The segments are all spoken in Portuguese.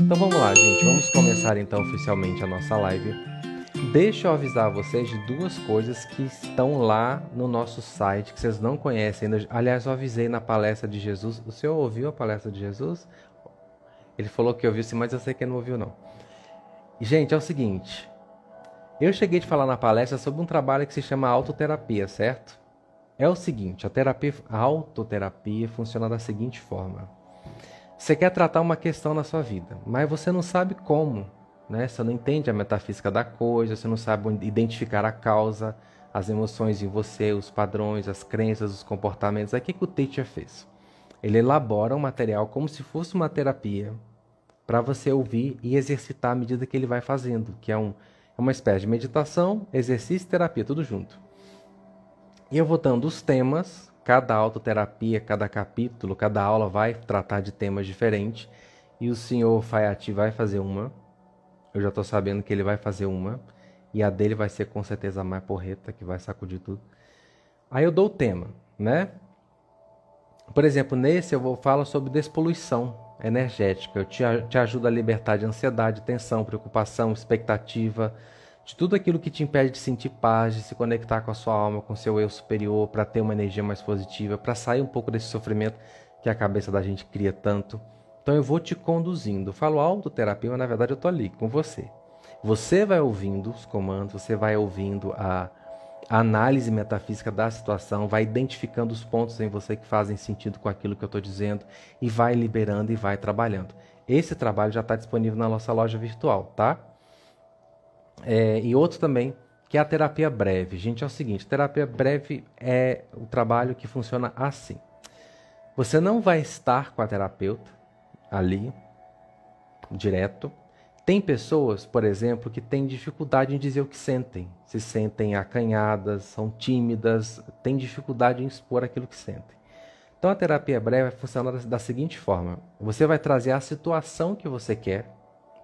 Então vamos lá, gente. Vamos começar então oficialmente a nossa live. Deixa eu avisar vocês de duas coisas que estão lá no nosso site, que vocês não conhecem ainda. Aliás, eu avisei na palestra de Jesus. O senhor ouviu a palestra de Jesus? Ele falou que ouviu sim, mas eu sei que ele não ouviu não. Gente, é o seguinte. Eu cheguei de falar na palestra sobre um trabalho que se chama autoterapia, certo? É o seguinte, a autoterapia funciona da seguinte forma. Você quer tratar uma questão na sua vida, mas você não sabe como, né? Você não entende a metafísica da coisa, você não sabe identificar a causa, as emoções em você, os padrões, as crenças, os comportamentos. Aí o que o teacher fez? Ele elabora um material como se fosse uma terapia para você ouvir e exercitar à medida que ele vai fazendo, que é uma espécie de meditação, exercício e terapia, tudo junto. E eu vou dando os temas, cada autoterapia, cada capítulo, cada aula vai tratar de temas diferentes. E o senhor Fayati vai fazer uma. Eu já estou sabendo que ele vai fazer uma. E a dele vai ser com certeza a mais porreta, que vai sacudir tudo. Aí eu dou o tema, né? Por exemplo, nesse eu falo sobre despoluição energética. Eu te ajudo a libertar de ansiedade, tensão, preocupação, expectativa, de tudo aquilo que te impede de sentir paz, de se conectar com a sua alma, com o seu eu superior, para ter uma energia mais positiva, para sair um pouco desse sofrimento que a cabeça da gente cria tanto. Então eu vou te conduzindo. Eu falo autoterapia, mas na verdade eu estou ali com você. Você vai ouvindo os comandos, você vai ouvindo a análise metafísica da situação, vai identificando os pontos em você que fazem sentido com aquilo que eu estou dizendo e vai liberando e vai trabalhando. Esse trabalho já está disponível na nossa loja virtual, tá? E outro também, que é a terapia breve. Gente, é o seguinte, terapia breve é o trabalho que funciona assim. Você não vai estar com a terapeuta ali, direto. Tem pessoas, por exemplo, que têm dificuldade em dizer o que sentem. Se sentem acanhadas, são tímidas, têm dificuldade em expor aquilo que sentem. Então a terapia breve funciona da seguinte forma. Você vai trazer a situação que você quer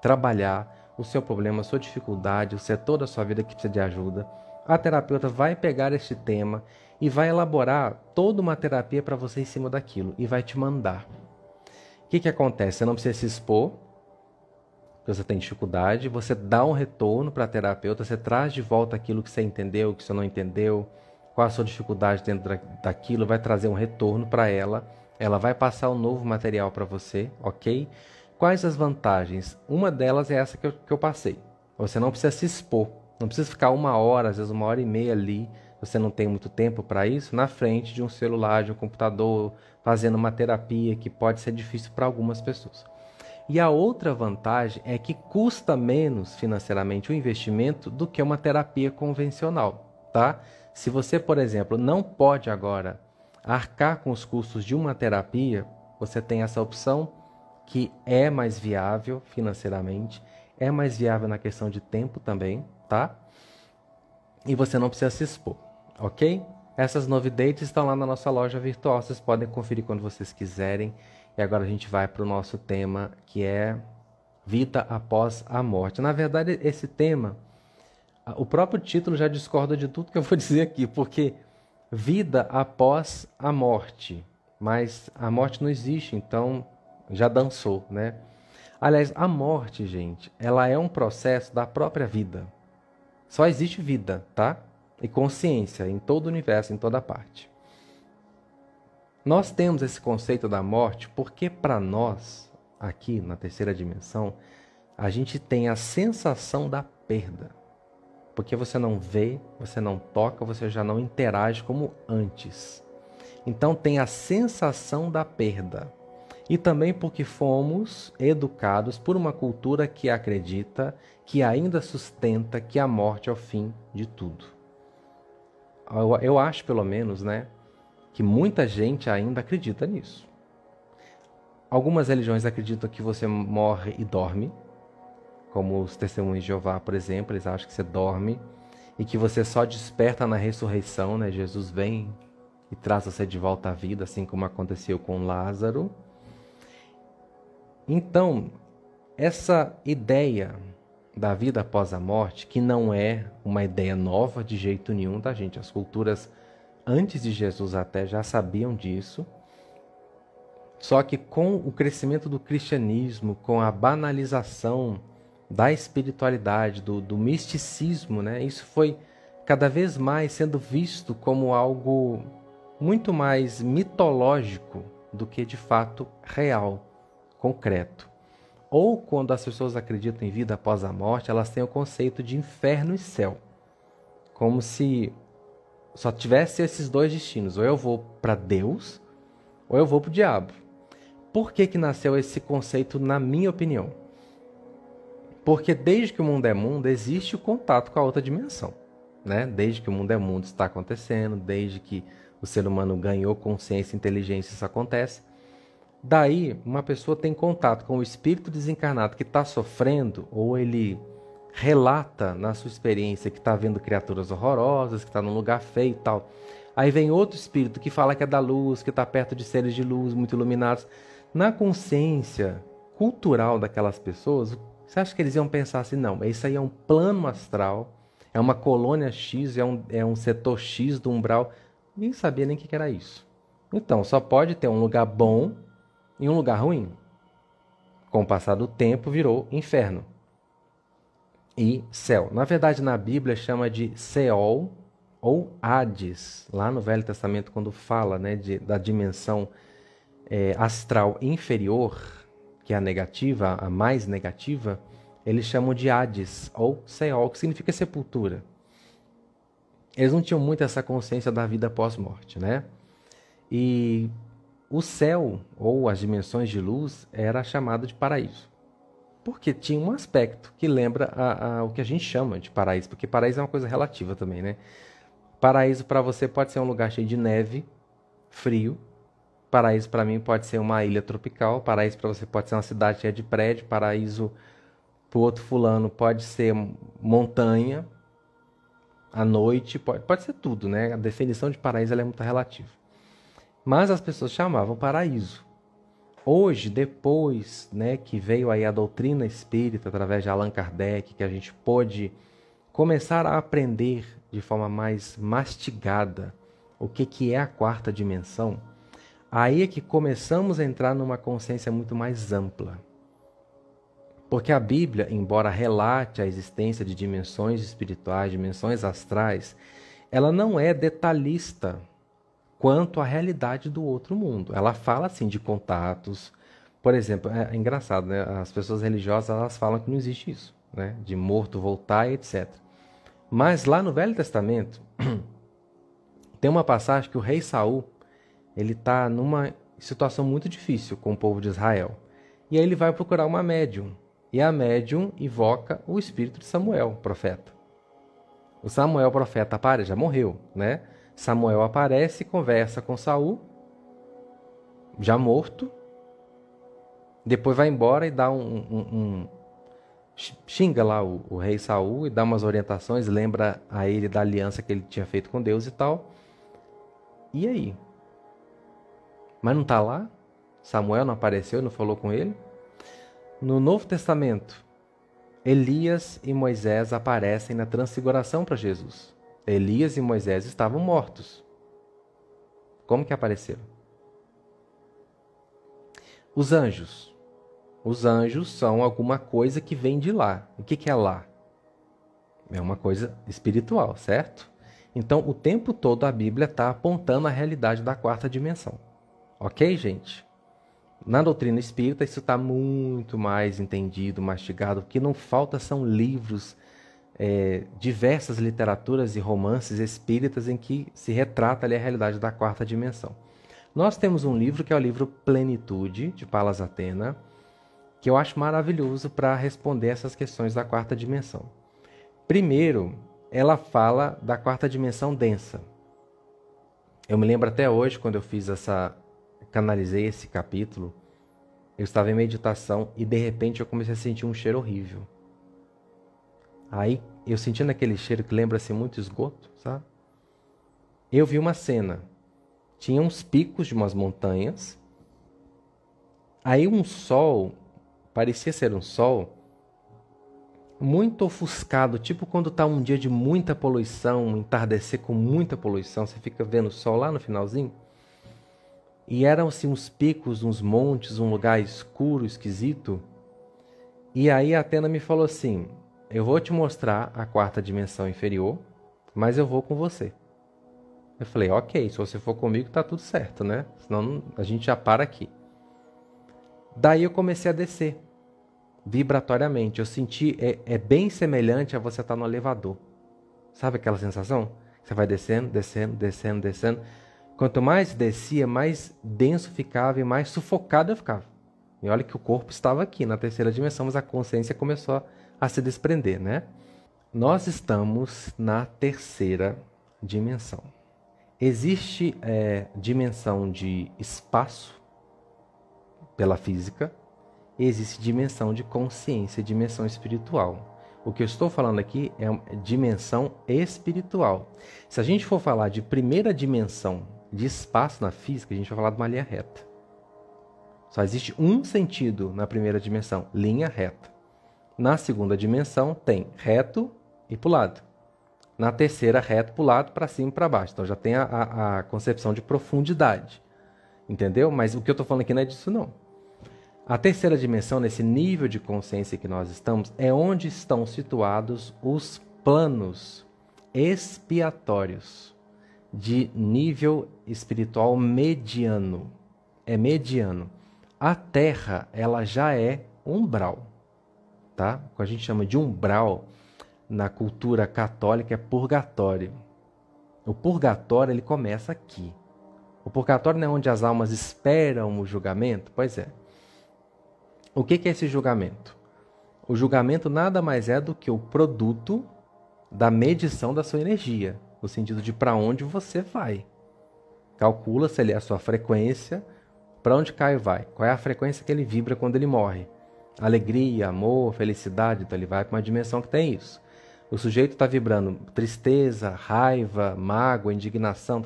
trabalhar, o seu problema, a sua dificuldade, o setor da sua vida que precisa de ajuda. A terapeuta vai pegar este tema e vai elaborar toda uma terapia para você em cima daquilo e vai te mandar. O que acontece? Você não precisa se expor, porque você tem dificuldade, você dá um retorno para a terapeuta, você traz de volta aquilo que você entendeu, que você não entendeu, qual a sua dificuldade dentro daquilo, vai trazer um retorno para ela vai passar um novo material para você, ok? Quais as vantagens? Uma delas é essa que eu passei. Você não precisa se expor, não precisa ficar 1 hora, às vezes 1 hora e meia ali, você não tem muito tempo para isso, na frente de um celular, de um computador, fazendo uma terapia que pode ser difícil para algumas pessoas. E a outra vantagem é que custa menos financeiramente o investimento do que uma terapia convencional, tá? Se você, por exemplo, não pode agora arcar com os custos de uma terapia, você tem essa opção que é mais viável financeiramente, é mais viável na questão de tempo também, tá? E você não precisa se expor, ok? Essas novidades estão lá na nossa loja virtual, vocês podem conferir quando vocês quiserem. E agora a gente vai para o nosso tema, que é vida após a morte. Na verdade, esse tema, o próprio título já discorda de tudo que eu vou dizer aqui, porque vida após a morte, mas a morte não existe, então já dançou, né? Aliás, a morte, gente, ela é um processo da própria vida. Só existe vida, tá? E consciência em todo o universo, em toda parte. Nós temos esse conceito da morte porque para nós, aqui na terceira dimensão, a gente tem a sensação da perda. Porque você não vê, você não toca, você já não interage como antes. Então tem a sensação da perda. E também porque fomos educados por uma cultura que acredita, que ainda sustenta que a morte é o fim de tudo. Eu acho, pelo menos, né, que muita gente ainda acredita nisso. Algumas religiões acreditam que você morre e dorme, como os testemunhos de Jeová, por exemplo, eles acham que você dorme e que você só desperta na ressurreição, né? Jesus vem e traz você de volta à vida, assim como aconteceu com Lázaro. Então, essa ideia da vida após a morte, que não é uma ideia nova de jeito nenhum, tá, gente? As culturas antes de Jesus até já sabiam disso. Só que com o crescimento do cristianismo, com a banalização da espiritualidade, do misticismo, né? Isso foi cada vez mais sendo visto como algo muito mais mitológico do que de fato real, concreto. Ou quando as pessoas acreditam em vida após a morte, elas têm o conceito de inferno e céu. Como se só tivesse esses dois destinos. Ou eu vou para Deus, ou eu vou para o diabo. Por que nasceu esse conceito, na minha opinião? Porque desde que o mundo é mundo, existe o contato com a outra dimensão. Né? Desde que o mundo é mundo está acontecendo, desde que o ser humano ganhou consciência e inteligência, isso acontece. Daí, uma pessoa tem contato com o espírito desencarnado que está sofrendo, ou ele relata na sua experiência que está vendo criaturas horrorosas, que está num lugar feio e tal. Aí vem outro espírito que fala que é da luz, que está perto de seres de luz muito iluminados. Na consciência cultural daquelas pessoas, você acha que eles iam pensar assim, não, isso aí é um plano astral, é uma colônia X, é um setor X do umbral. Ninguém sabia nem o que era isso. Então, só pode ter um lugar bom e um lugar ruim. Com o passar do tempo, virou inferno e céu. Na verdade, na Bíblia chama de Seol ou Hades. Lá no Velho Testamento, quando fala, né, da dimensão astral inferior, que é a negativa, a mais negativa, eles chamam de Hades ou Seol, que significa sepultura. Eles não tinham muito essa consciência da vida pós-morte, né? E o céu, ou as dimensões de luz, era chamado de paraíso. Porque tinha um aspecto que lembra o que a gente chama de paraíso, porque paraíso é uma coisa relativa também, né? Paraíso para você pode ser um lugar cheio de neve, frio. Paraíso para mim pode ser uma ilha tropical. Paraíso para você pode ser uma cidade cheia de prédio. Paraíso para o outro fulano pode ser montanha, à noite, pode ser tudo, né? A definição de paraíso ela é muito relativa. Mas as pessoas chamavam paraíso. Hoje, depois, né, que veio aí a doutrina espírita através de Allan Kardec, que a gente pôde começar a aprender de forma mais mastigada o que é a quarta dimensão, aí é que começamos a entrar numa consciência muito mais ampla. Porque a Bíblia, embora relate a existência de dimensões espirituais, dimensões astrais, ela não é detalhista quanto à realidade do outro mundo. Ela fala, assim, de contatos. Por exemplo, é engraçado, né? As pessoas religiosas, elas falam que não existe isso, né? De morto voltar e etc. Mas lá no Velho Testamento, tem uma passagem que o rei Saul, ele está numa situação muito difícil com o povo de Israel. E aí ele vai procurar uma médium. E a médium invoca o espírito de Samuel, profeta. O Samuel, profeta, já morreu, né? Samuel aparece, conversa com Saul, já morto. Depois vai embora e dá xinga lá o rei Saul e dá umas orientações, lembra a ele da aliança que ele tinha feito com Deus e tal. E aí? Mas não está lá? Samuel não apareceu, não falou com ele? No Novo Testamento, Elias e Moisés aparecem na transfiguração para Jesus. Elias e Moisés estavam mortos. Como que apareceram? Os anjos. Os anjos são alguma coisa que vem de lá. O que é lá? É uma coisa espiritual, certo? Então, o tempo todo a Bíblia está apontando a realidade da quarta dimensão. Ok, gente? Na doutrina espírita, isso está muito mais entendido, mastigado. O que não falta são livros, diversas literaturas e romances espíritas em que se retrata ali a realidade da quarta dimensão. Nós temos um livro que é o livro Plenitude, de Palas Athena, que eu acho maravilhoso para responder essas questões da quarta dimensão. Primeiro, ela fala da quarta dimensão densa. Eu me lembro até hoje, quando eu canalizei esse capítulo, eu estava em meditação e de repente eu comecei a sentir um cheiro horrível. Aí, eu sentindo aquele cheiro que lembra assim, muito esgoto, sabe? Eu vi uma cena. Tinha uns picos de umas montanhas. Aí um sol, parecia ser um sol, muito ofuscado, tipo quando está um dia de muita poluição, um entardecer com muita poluição, você fica vendo o sol lá no finalzinho. E eram assim uns picos, uns montes, um lugar escuro, esquisito. E aí a Atena me falou assim: eu vou te mostrar a quarta dimensão inferior, mas eu vou com você. Eu falei: ok, se você for comigo tá tudo certo, né? Senão a gente já para aqui. Daí eu comecei a descer, vibratoriamente. Eu senti, é bem semelhante a você estar no elevador. Sabe aquela sensação? Você vai descendo, descendo, descendo, descendo. Quanto mais descia, mais denso ficava e mais sufocado eu ficava. E olha que o corpo estava aqui na terceira dimensão, mas a consciência começou a se desprender, né? Nós estamos na terceira dimensão. Existe dimensão de espaço pela física, e existe dimensão de consciência, dimensão espiritual. O que eu estou falando aqui é uma dimensão espiritual. Se a gente for falar de primeira dimensão de espaço na física, a gente vai falar de uma linha reta. Só existe um sentido na primeira dimensão, linha reta. Na segunda dimensão tem reto e para o lado. Na terceira, reto para o lado, para cima e para baixo. Então já tem a concepção de profundidade. Entendeu? Mas o que eu estou falando aqui não é disso não. A terceira dimensão, nesse nível de consciência que nós estamos, é onde estão situados os planos expiatórios de nível espiritual mediano. É mediano. A Terra, ela já é umbral, tá? O que a gente chama de umbral, na cultura católica, é purgatório. O purgatório, ele começa aqui. O purgatório não é onde as almas esperam o julgamento? Pois é. O que é esse julgamento? O julgamento nada mais é do que o produto da medição da sua energia, no sentido de para onde você vai. Calcula-se ali a sua frequência, para onde cai vai. Qual é a frequência que ele vibra quando ele morre? Alegria, amor, felicidade, então ele vai para uma dimensão que tem isso. O sujeito está vibrando tristeza, raiva, mágoa, indignação,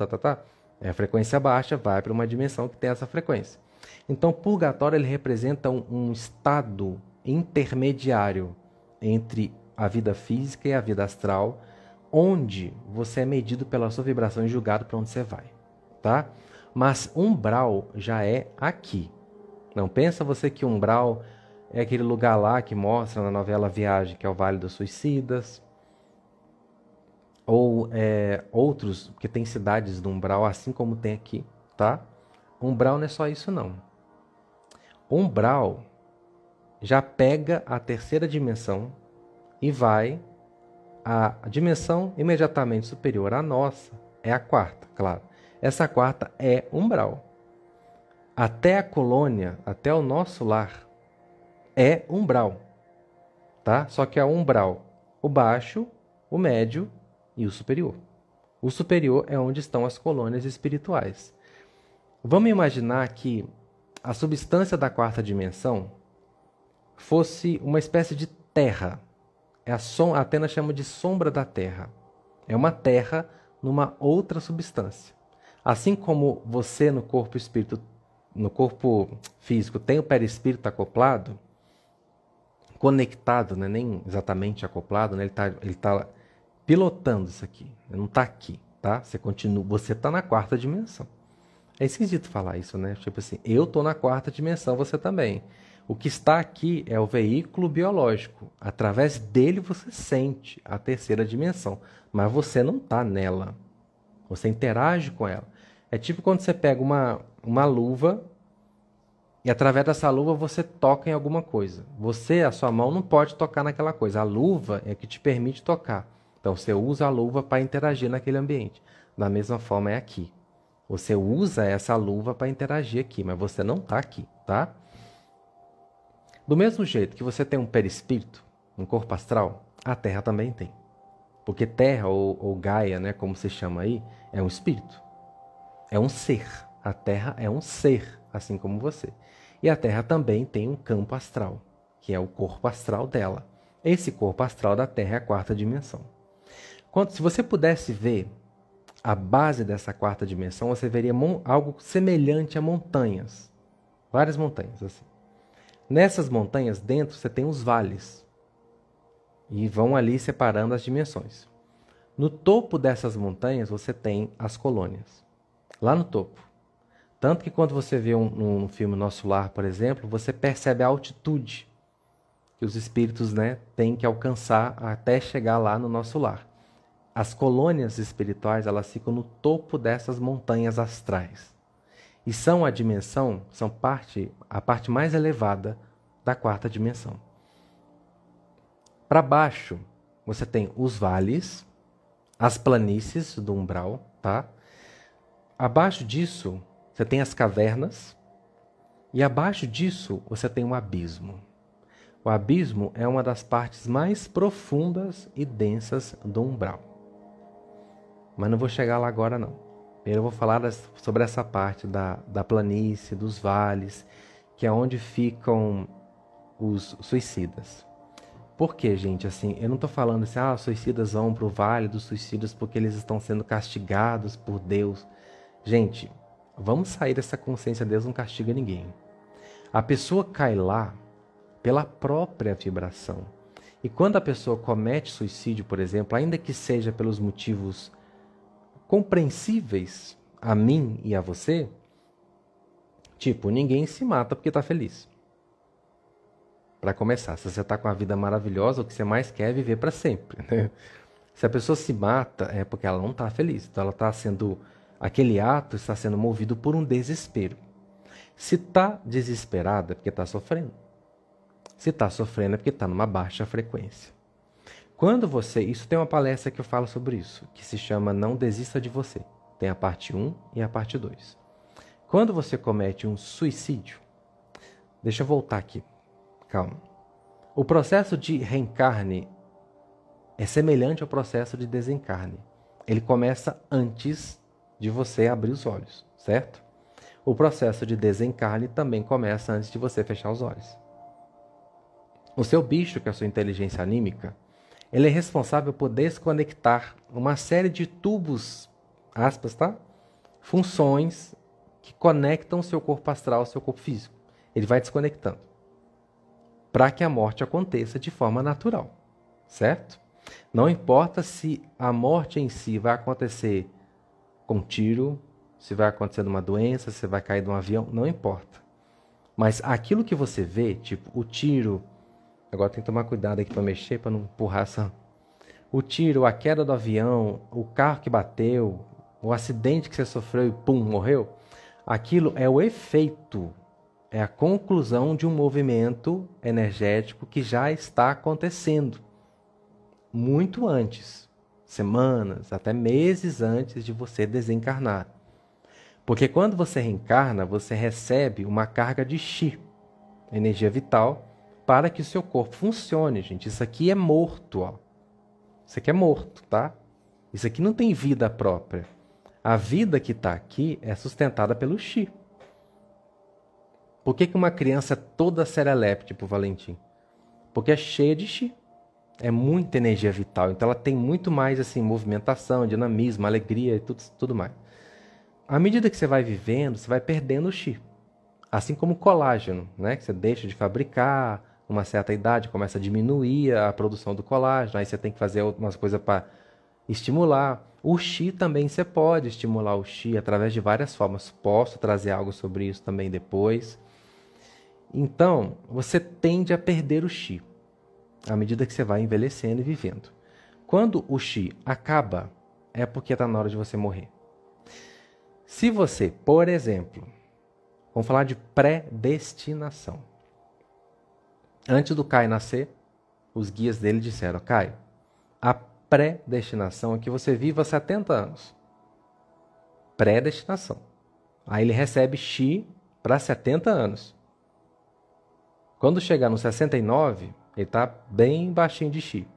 É a frequência baixa, vai para uma dimensão que tem essa frequência. Então, o purgatório ele representa um estado intermediário entre a vida física e a vida astral, onde você é medido pela sua vibração e julgado para onde você vai, tá? Mas umbral já é aqui. Não pensa você que umbral é aquele lugar lá que mostra na novela Viagem, que é o Vale dos Suicidas, ou outros, que tem cidades do umbral, assim como tem aqui, tá? Umbral não é só isso não. Umbral já pega a terceira dimensão e vai a dimensão imediatamente superior à nossa, é a quarta, claro. Essa quarta é umbral. Até a colônia, até o nosso lar, é umbral, tá? Só que é umbral, o baixo, o médio e o superior. O superior é onde estão as colônias espirituais. Vamos imaginar que a substância da quarta dimensão fosse uma espécie de terra. A Atena chama de sombra da terra. É uma terra numa outra substância. Assim como você no corpo espírito, no corpo físico tem o perispírito acoplado, conectado, né? Nem exatamente acoplado, né? Ele tá pilotando isso aqui. Ele não está aqui, tá? Você está na quarta dimensão. É esquisito falar isso, né? Tipo assim, eu estou na quarta dimensão, você também. O que está aqui é o veículo biológico. Através dele você sente a terceira dimensão, mas você não está nela. Você interage com ela. É tipo quando você pega uma luva e através dessa luva você toca em alguma coisa. A sua mão não pode tocar naquela coisa. A luva é que te permite tocar. Então você usa a luva para interagir naquele ambiente. Da mesma forma é aqui. Você usa essa luva para interagir aqui, mas você não está aqui, tá? Do mesmo jeito que você tem um perispírito, um corpo astral, a Terra também tem. Porque Terra ou Gaia, né, como se chama aí, é um espírito. É um ser. A Terra é um ser, assim como você. E a Terra também tem um campo astral, que é o corpo astral dela. Esse corpo astral da Terra é a quarta dimensão. Se você pudesse ver a base dessa quarta dimensão, você veria algo semelhante a montanhas. Várias montanhas, assim. Nessas montanhas, dentro, você tem os vales. E vão ali separando as dimensões. No topo dessas montanhas, você tem as colônias. Lá no topo. Tanto que quando você vê um filme Nosso Lar, por exemplo, você percebe a altitude que os espíritos, né, têm que alcançar até chegar lá no nosso lar. As colônias espirituais, elas ficam no topo dessas montanhas astrais. E são a parte mais elevada da quarta dimensão. Para baixo, você tem os vales, as planícies do umbral, tá? Abaixo disso, você tem as cavernas, e abaixo disso, você tem um abismo. O abismo é uma das partes mais profundas e densas do umbral. Mas não vou chegar lá agora, não. Primeiro eu vou falar sobre essa parte da planície, dos vales, que é onde ficam os suicidas. Por quê, gente? Assim, eu não estou falando assim, os suicidas vão para o vale dos suicidas porque eles estão sendo castigados por Deus. Gente, vamos sair dessa consciência, Deus não castiga ninguém. A pessoa cai lá pela própria vibração. E quando a pessoa comete suicídio, por exemplo, ainda que seja pelos motivos compreensíveis a mim e a você, tipo, ninguém se mata porque está feliz. Para começar, se você está com uma vida maravilhosa, o que você mais quer é viver para sempre, né? Se a pessoa se mata, é porque ela não está feliz. Então, aquele ato está sendo movido por um desespero. Se está desesperada, é porque está sofrendo. Se está sofrendo, é porque está numa baixa frequência. Isso tem uma palestra que eu falo sobre isso, que se chama Não Desista de Você. Tem a parte 1 e a parte 2. Quando você comete um suicídio, deixa eu voltar aqui, calma. O processo de reencarne é semelhante ao processo de desencarne. Ele começa antes de você abrir os olhos, certo? O processo de desencarne também começa antes de você fechar os olhos. O seu bicho, que é a sua inteligência anímica, ele é responsável por desconectar uma série de tubos, aspas, tá? Funções que conectam o seu corpo astral ao seu corpo físico. Ele vai desconectando para que a morte aconteça de forma natural, certo? Não importa se a morte em si vai acontecer com tiro, se vai acontecer numa doença, se vai cair de um avião, não importa. Mas aquilo que você vê, tipo o tiro, agora tem que tomar cuidado aqui para mexer, para não empurrar essa... O tiro, a queda do avião, o carro que bateu, o acidente que você sofreu e pum, morreu. Aquilo é o efeito, é a conclusão de um movimento energético que já está acontecendo. Muito antes, semanas, até meses antes de você desencarnar. Porque quando você reencarna, você recebe uma carga de chi, energia vital, para que o seu corpo funcione, gente. Isso aqui é morto, ó. Isso aqui é morto, tá? Isso aqui não tem vida própria. A vida que está aqui é sustentada pelo chi. Por que uma criança é toda serelepe, tipo Valentim? Porque é cheia de chi. É muita energia vital. Então ela tem muito mais assim, movimentação, dinamismo, alegria e tudo mais. À medida que você vai vivendo, você vai perdendo o chi. Assim como o colágeno, né? Que você deixa de fabricar, uma certa idade começa a diminuir a produção do colágeno, aí você tem que fazer algumas coisas para estimular. O chi também você pode estimular o chi através de várias formas. Posso trazer algo sobre isso também depois. Então, você tende a perder o chi à medida que você vai envelhecendo e vivendo. Quando o chi acaba, é porque está na hora de você morrer. Se você, por exemplo, vamos falar de predestinação. Antes do Caio nascer, os guias dele disseram: Caio, a predestinação é que você viva 70 anos. Predestinação. Aí ele recebe chi para 70 anos. Quando chegar no 69, ele está bem baixinho de chi.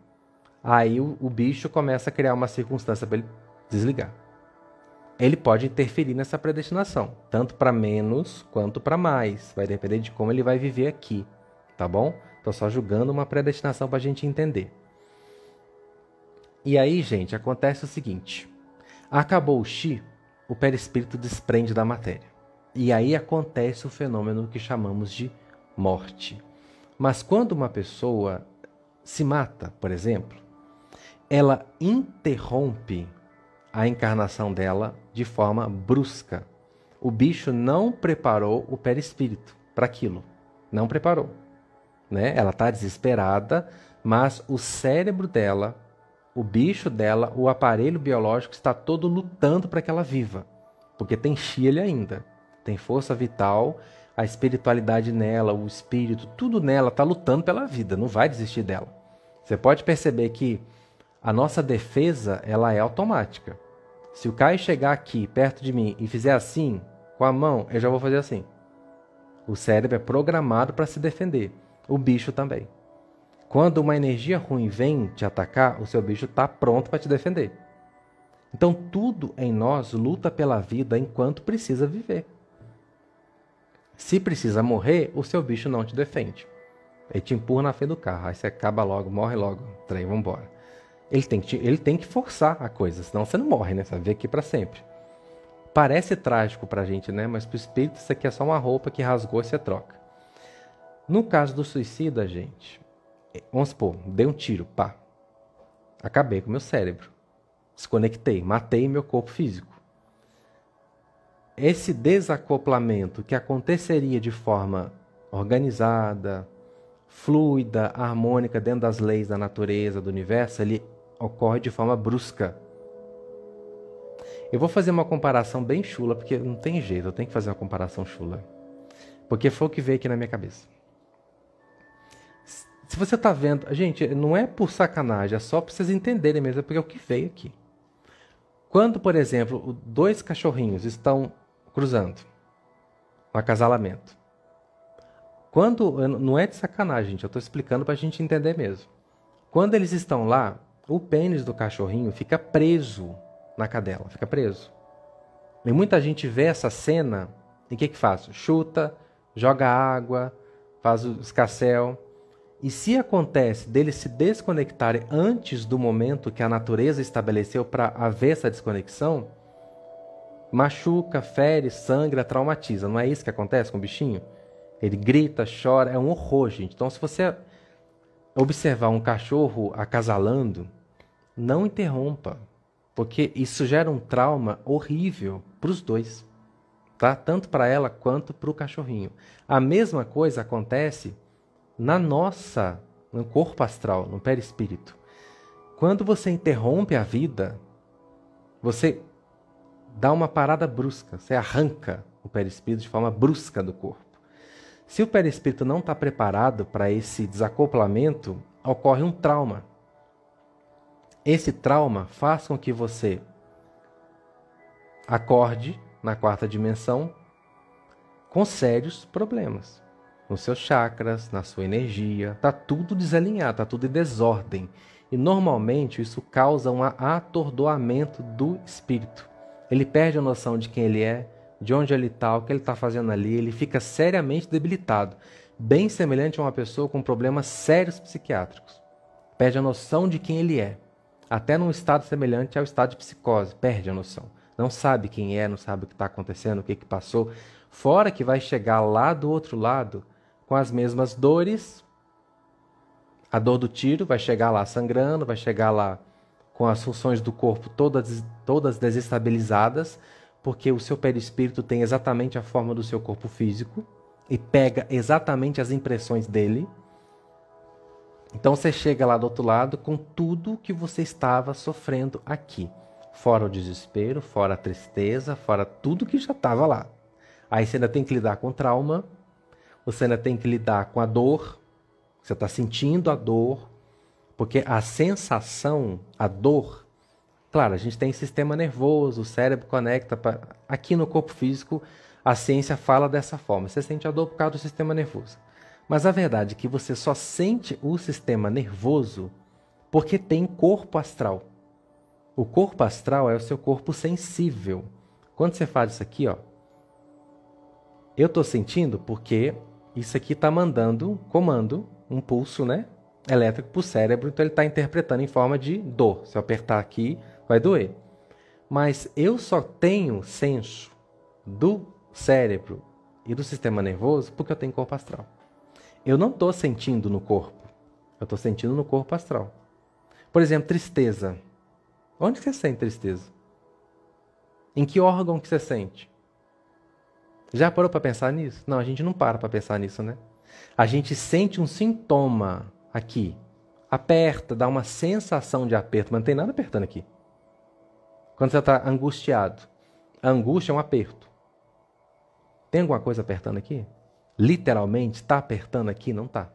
Aí o bicho começa a criar uma circunstância para ele desligar. Ele pode interferir nessa predestinação, tanto para menos quanto para mais. Vai depender de como ele vai viver aqui, tá bom? Estou só julgando uma predestinação para a gente entender. E aí, gente, acontece o seguinte. Acabou o chi, o perispírito desprende da matéria. E aí acontece o fenômeno que chamamos de morte. Mas quando uma pessoa se mata, por exemplo, ela interrompe a encarnação dela de forma brusca. O bicho não preparou o perispírito para aquilo. Não preparou. Né? Ela está desesperada, mas o cérebro dela, o bicho dela, o aparelho biológico está todo lutando para que ela viva. Porque tem chile ainda. Tem força vital, a espiritualidade nela, o espírito, tudo nela está lutando pela vida, não vai desistir dela. Você pode perceber que a nossa defesa ela é automática. Se o Caio chegar aqui perto de mim e fizer assim, com a mão, eu já vou fazer assim. O cérebro é programado para se defender. O bicho também. Quando uma energia ruim vem te atacar, o seu bicho está pronto para te defender. Então tudo em nós luta pela vida enquanto precisa viver. Se precisa morrer, o seu bicho não te defende. Ele te empurra na frente do carro, aí você acaba logo, morre logo, trem, vamos embora. Ele tem que forçar a coisa, senão você não morre, né? Você vai ver aqui para sempre. Parece trágico pra gente, né? Mas pro espírito isso aqui é só uma roupa que rasgou e você troca. No caso do suicida, gente, vamos supor, dei um tiro, pá. Acabei com o meu cérebro. Desconectei, matei meu corpo físico. Esse desacoplamento que aconteceria de forma organizada, fluida, harmônica, dentro das leis da natureza, do universo, ele ocorre de forma brusca. Eu vou fazer uma comparação bem chula, porque não tem jeito, eu tenho que fazer uma comparação chula. Porque foi o que veio aqui na minha cabeça. Se você está vendo... Gente, não é por sacanagem, é só para vocês entenderem mesmo, porque é o que veio aqui. Quando, por exemplo, dois cachorrinhos estão cruzando, um acasalamento. Quando, não é de sacanagem, gente, eu estou explicando para a gente entender mesmo. Quando eles estão lá, o pênis do cachorrinho fica preso na cadela, fica preso. E muita gente vê essa cena e o que faz? Chuta, joga água, faz o escarcéu. E se acontece deles se desconectarem antes do momento que a natureza estabeleceu para haver essa desconexão, machuca, fere, sangra, traumatiza. Não é isso que acontece com o bichinho? Ele grita, chora, é um horror, gente. Então, se você observar um cachorro acasalando, não interrompa, porque isso gera um trauma horrível para os dois, tá? Tanto para ela quanto para o cachorrinho. A mesma coisa acontece no corpo astral, no perispírito. Quando você interrompe a vida, você dá uma parada brusca, você arranca o perispírito de forma brusca do corpo. Se o perispírito não está preparado para esse desacoplamento, ocorre um trauma. Esse trauma faz com que você acorde na quarta dimensão com sérios problemas. Nos seus chakras, na sua energia, está tudo desalinhado, está tudo em desordem. E normalmente isso causa um atordoamento do espírito. Ele perde a noção de quem ele é, de onde ele está, o que ele está fazendo ali, ele fica seriamente debilitado. Bem semelhante a uma pessoa com problemas sérios psiquiátricos. Perde a noção de quem ele é. Até num estado semelhante ao estado de psicose, perde a noção. Não sabe quem é, não sabe o que está acontecendo, o que passou. Fora que vai chegar lá do outro lado com as mesmas dores. A dor do tiro vai chegar lá sangrando, vai chegar lá com as funções do corpo todas desestabilizadas, porque o seu perispírito tem exatamente a forma do seu corpo físico e pega exatamente as impressões dele. Então você chega lá do outro lado com tudo que você estava sofrendo aqui. Fora o desespero, fora a tristeza, fora tudo que já estava lá. Aí você ainda tem que lidar com o trauma, você ainda tem que lidar com a dor, você está sentindo a dor, porque a sensação, a dor, claro, a gente tem sistema nervoso, o cérebro conecta, aqui no corpo físico a ciência fala dessa forma, você sente a dor por causa do sistema nervoso. Mas a verdade é que você só sente o sistema nervoso porque tem corpo astral. O corpo astral é o seu corpo sensível. Quando você faz isso aqui, ó, eu estou sentindo porque isso aqui está mandando um comando, um pulso, né, elétrico para o cérebro, então ele está interpretando em forma de dor. Se eu apertar aqui, vai doer. Mas eu só tenho senso do cérebro e do sistema nervoso porque eu tenho corpo astral. Eu não estou sentindo no corpo, eu estou sentindo no corpo astral. Por exemplo, tristeza. Onde que você sente tristeza? Em que órgão que você sente? Já parou para pensar nisso? Não, a gente não para pensar nisso, né? A gente sente um sintoma aqui. Aperta, dá uma sensação de aperto, mas não tem nada apertando aqui. Quando você está angustiado, a angústia é um aperto. Tem alguma coisa apertando aqui? Literalmente, está apertando aqui? Não está.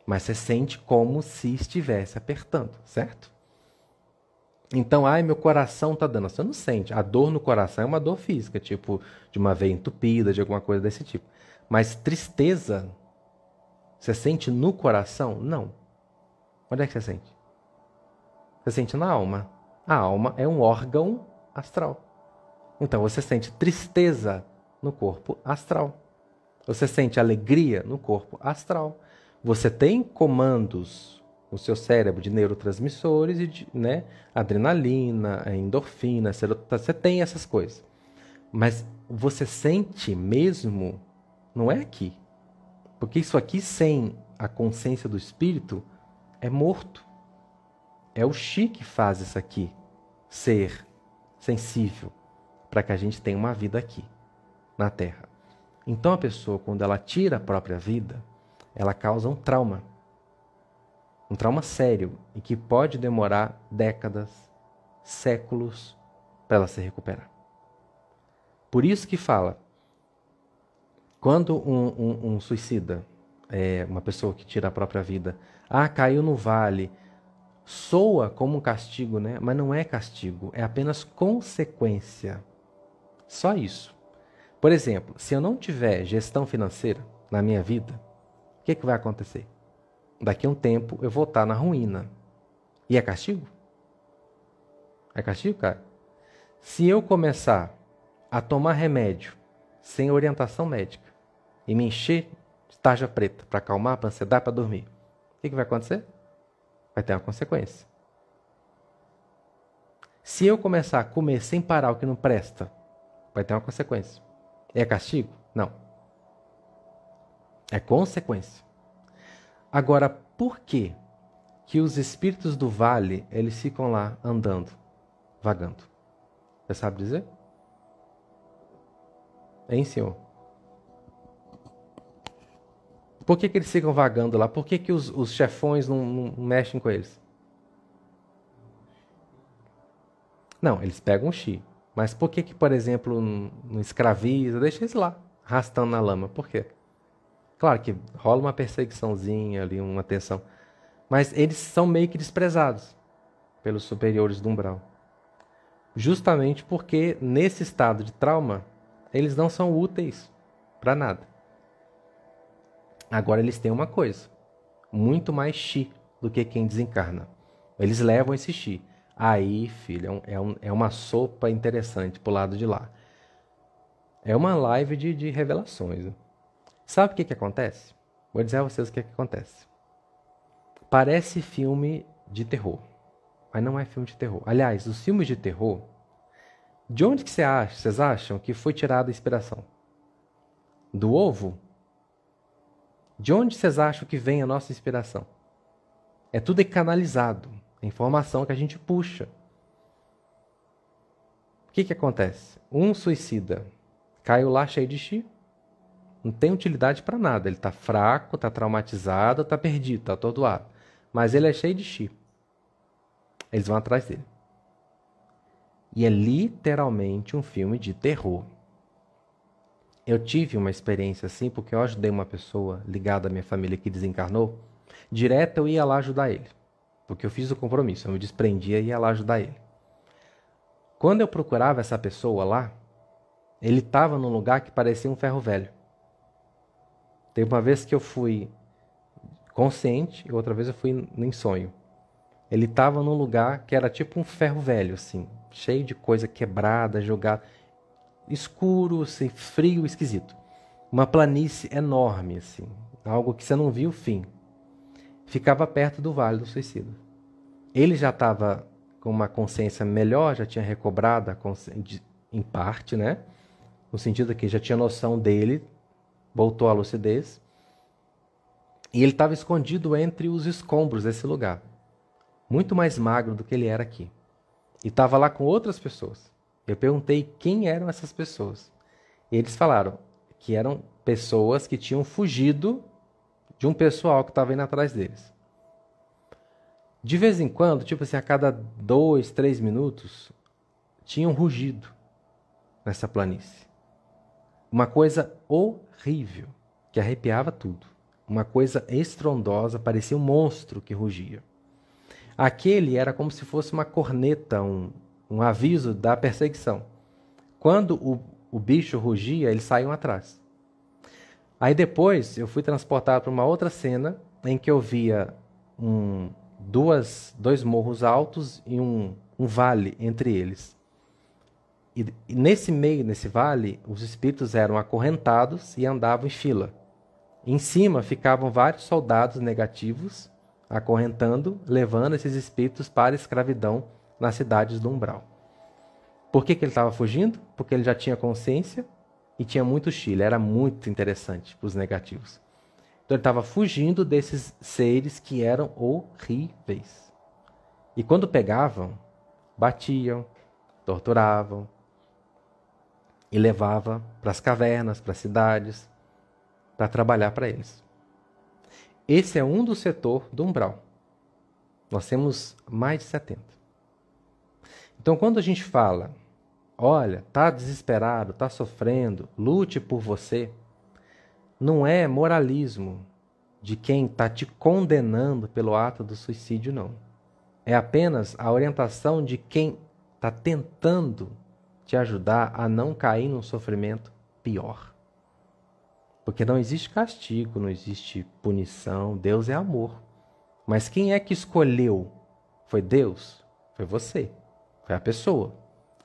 Mas você sente como se estivesse apertando, certo? Então, ai, meu coração está dando. Você não sente. A dor no coração é uma dor física, tipo de uma veia entupida, de alguma coisa desse tipo. Mas tristeza, você sente no coração? Não. Onde é que você sente? Você sente na alma. A alma é um órgão astral. Então você sente tristeza no corpo astral. Você sente alegria no corpo astral. Você tem comandos no seu cérebro de neurotransmissores e de, né, adrenalina, endorfina, você tem essas coisas. Mas você sente mesmo, não é aqui. Porque isso aqui sem a consciência do espírito é morto. É o chi que faz isso aqui ser sensível para que a gente tenha uma vida aqui, na Terra. Então a pessoa, quando ela tira a própria vida, ela causa um trauma sério e que pode demorar décadas, séculos para ela se recuperar. Por isso que fala, quando um suicida, uma pessoa que tira a própria vida, caiu no vale, soa como um castigo, né? Mas não é castigo, é apenas consequência. Só isso. Por exemplo, se eu não tiver gestão financeira na minha vida, o que vai acontecer? Daqui a um tempo eu vou estar na ruína. E é castigo? É castigo, cara? Se eu começar a tomar remédio sem orientação médica e me encher de tarja preta para acalmar, para ansiedade, para dormir, o que vai acontecer? Vai ter uma consequência. Se eu começar a comer sem parar o que não presta, vai ter uma consequência. É castigo? Não. É consequência. Agora, por que os espíritos do vale, eles ficam lá andando, vagando? Você sabe dizer? Hein, senhor? Por que eles ficam vagando lá? Por que os chefões não mexem com eles? Não, eles pegam o chi. Mas por que, por exemplo, não escraviza? Deixa eles lá, arrastando na lama. Por quê? Claro que rola uma perseguiçãozinha ali, uma tensão. Mas eles são meio que desprezados pelos superiores do umbral. Justamente porque nesse estado de trauma, eles não são úteis para nada. Agora eles têm uma coisa, muito mais chi do que quem desencarna. Eles levam esse chi. Aí, filho, é uma sopa interessante pro lado de lá. É uma live de revelações. Né? Sabe o que acontece? Vou dizer a vocês o que acontece. Parece filme de terror, mas não é filme de terror. Aliás, os filmes de terror, de onde que vocês acham que foi tirada a inspiração? Do ovo? De onde vocês acham que vem a nossa inspiração? É tudo canalizado. A informação que a gente puxa. O que acontece? Um suicida caiu lá cheio de chi. Não tem utilidade para nada. Ele está fraco, está traumatizado, está perdido, está atordoado. Mas ele é cheio de chi. Eles vão atrás dele. E é literalmente um filme de terror. Eu tive uma experiência assim porque eu ajudei uma pessoa ligada à minha família que desencarnou. Direto eu ia lá ajudar ele. Porque eu fiz o compromisso, eu me desprendia e ia lá ajudar ele. Quando eu procurava essa pessoa lá, ele estava num lugar que parecia um ferro velho. Teve uma vez que eu fui consciente e outra vez eu fui em sonho. Ele estava num lugar que era tipo um ferro velho, assim, cheio de coisa quebrada, jogada, escuro, assim, frio, esquisito. Uma planície enorme, assim, algo que você não viu o fim. Ficava perto do Vale do Suicida. Ele já estava com uma consciência melhor, já tinha recobrado a consciência, em parte, né? No sentido que já tinha noção dele, voltou à lucidez. E ele estava escondido entre os escombros desse lugar. Muito mais magro do que ele era aqui. E estava lá com outras pessoas. Eu perguntei quem eram essas pessoas. E eles falaram que eram pessoas que tinham fugido de um pessoal que estava indo atrás deles. De vez em quando, tipo assim, a cada 2, 3 minutos, tinha um rugido nessa planície. Uma coisa horrível, que arrepiava tudo. Uma coisa estrondosa, parecia um monstro que rugia. Aquele era como se fosse uma corneta, um aviso da perseguição. Quando o bicho rugia, eles saíam atrás. Aí depois eu fui transportado para uma outra cena em que eu via dois morros altos e um vale entre eles. E nesse meio, nesse vale, os espíritos eram acorrentados e andavam em fila. Em cima ficavam vários soldados negativos, acorrentando, levando esses espíritos para a escravidão nas cidades do umbral. Por que ele estava fugindo? Porque ele já tinha consciência e tinha muito Chile. Era muito interessante para os negativos. Então ele estava fugindo desses seres que eram horríveis. E quando pegavam, batiam, torturavam e levavam para as cavernas, para as cidades, para trabalhar para eles. Esse é um do setor do umbral. Nós temos mais de 70. Então, quando a gente fala, olha, está desesperado, está sofrendo, lute por você, não é moralismo de quem está te condenando pelo ato do suicídio, não. É apenas a orientação de quem está tentando te ajudar a não cair num sofrimento pior. Porque não existe castigo, não existe punição, Deus é amor. Mas quem é que escolheu? Foi Deus? Foi você, foi a pessoa.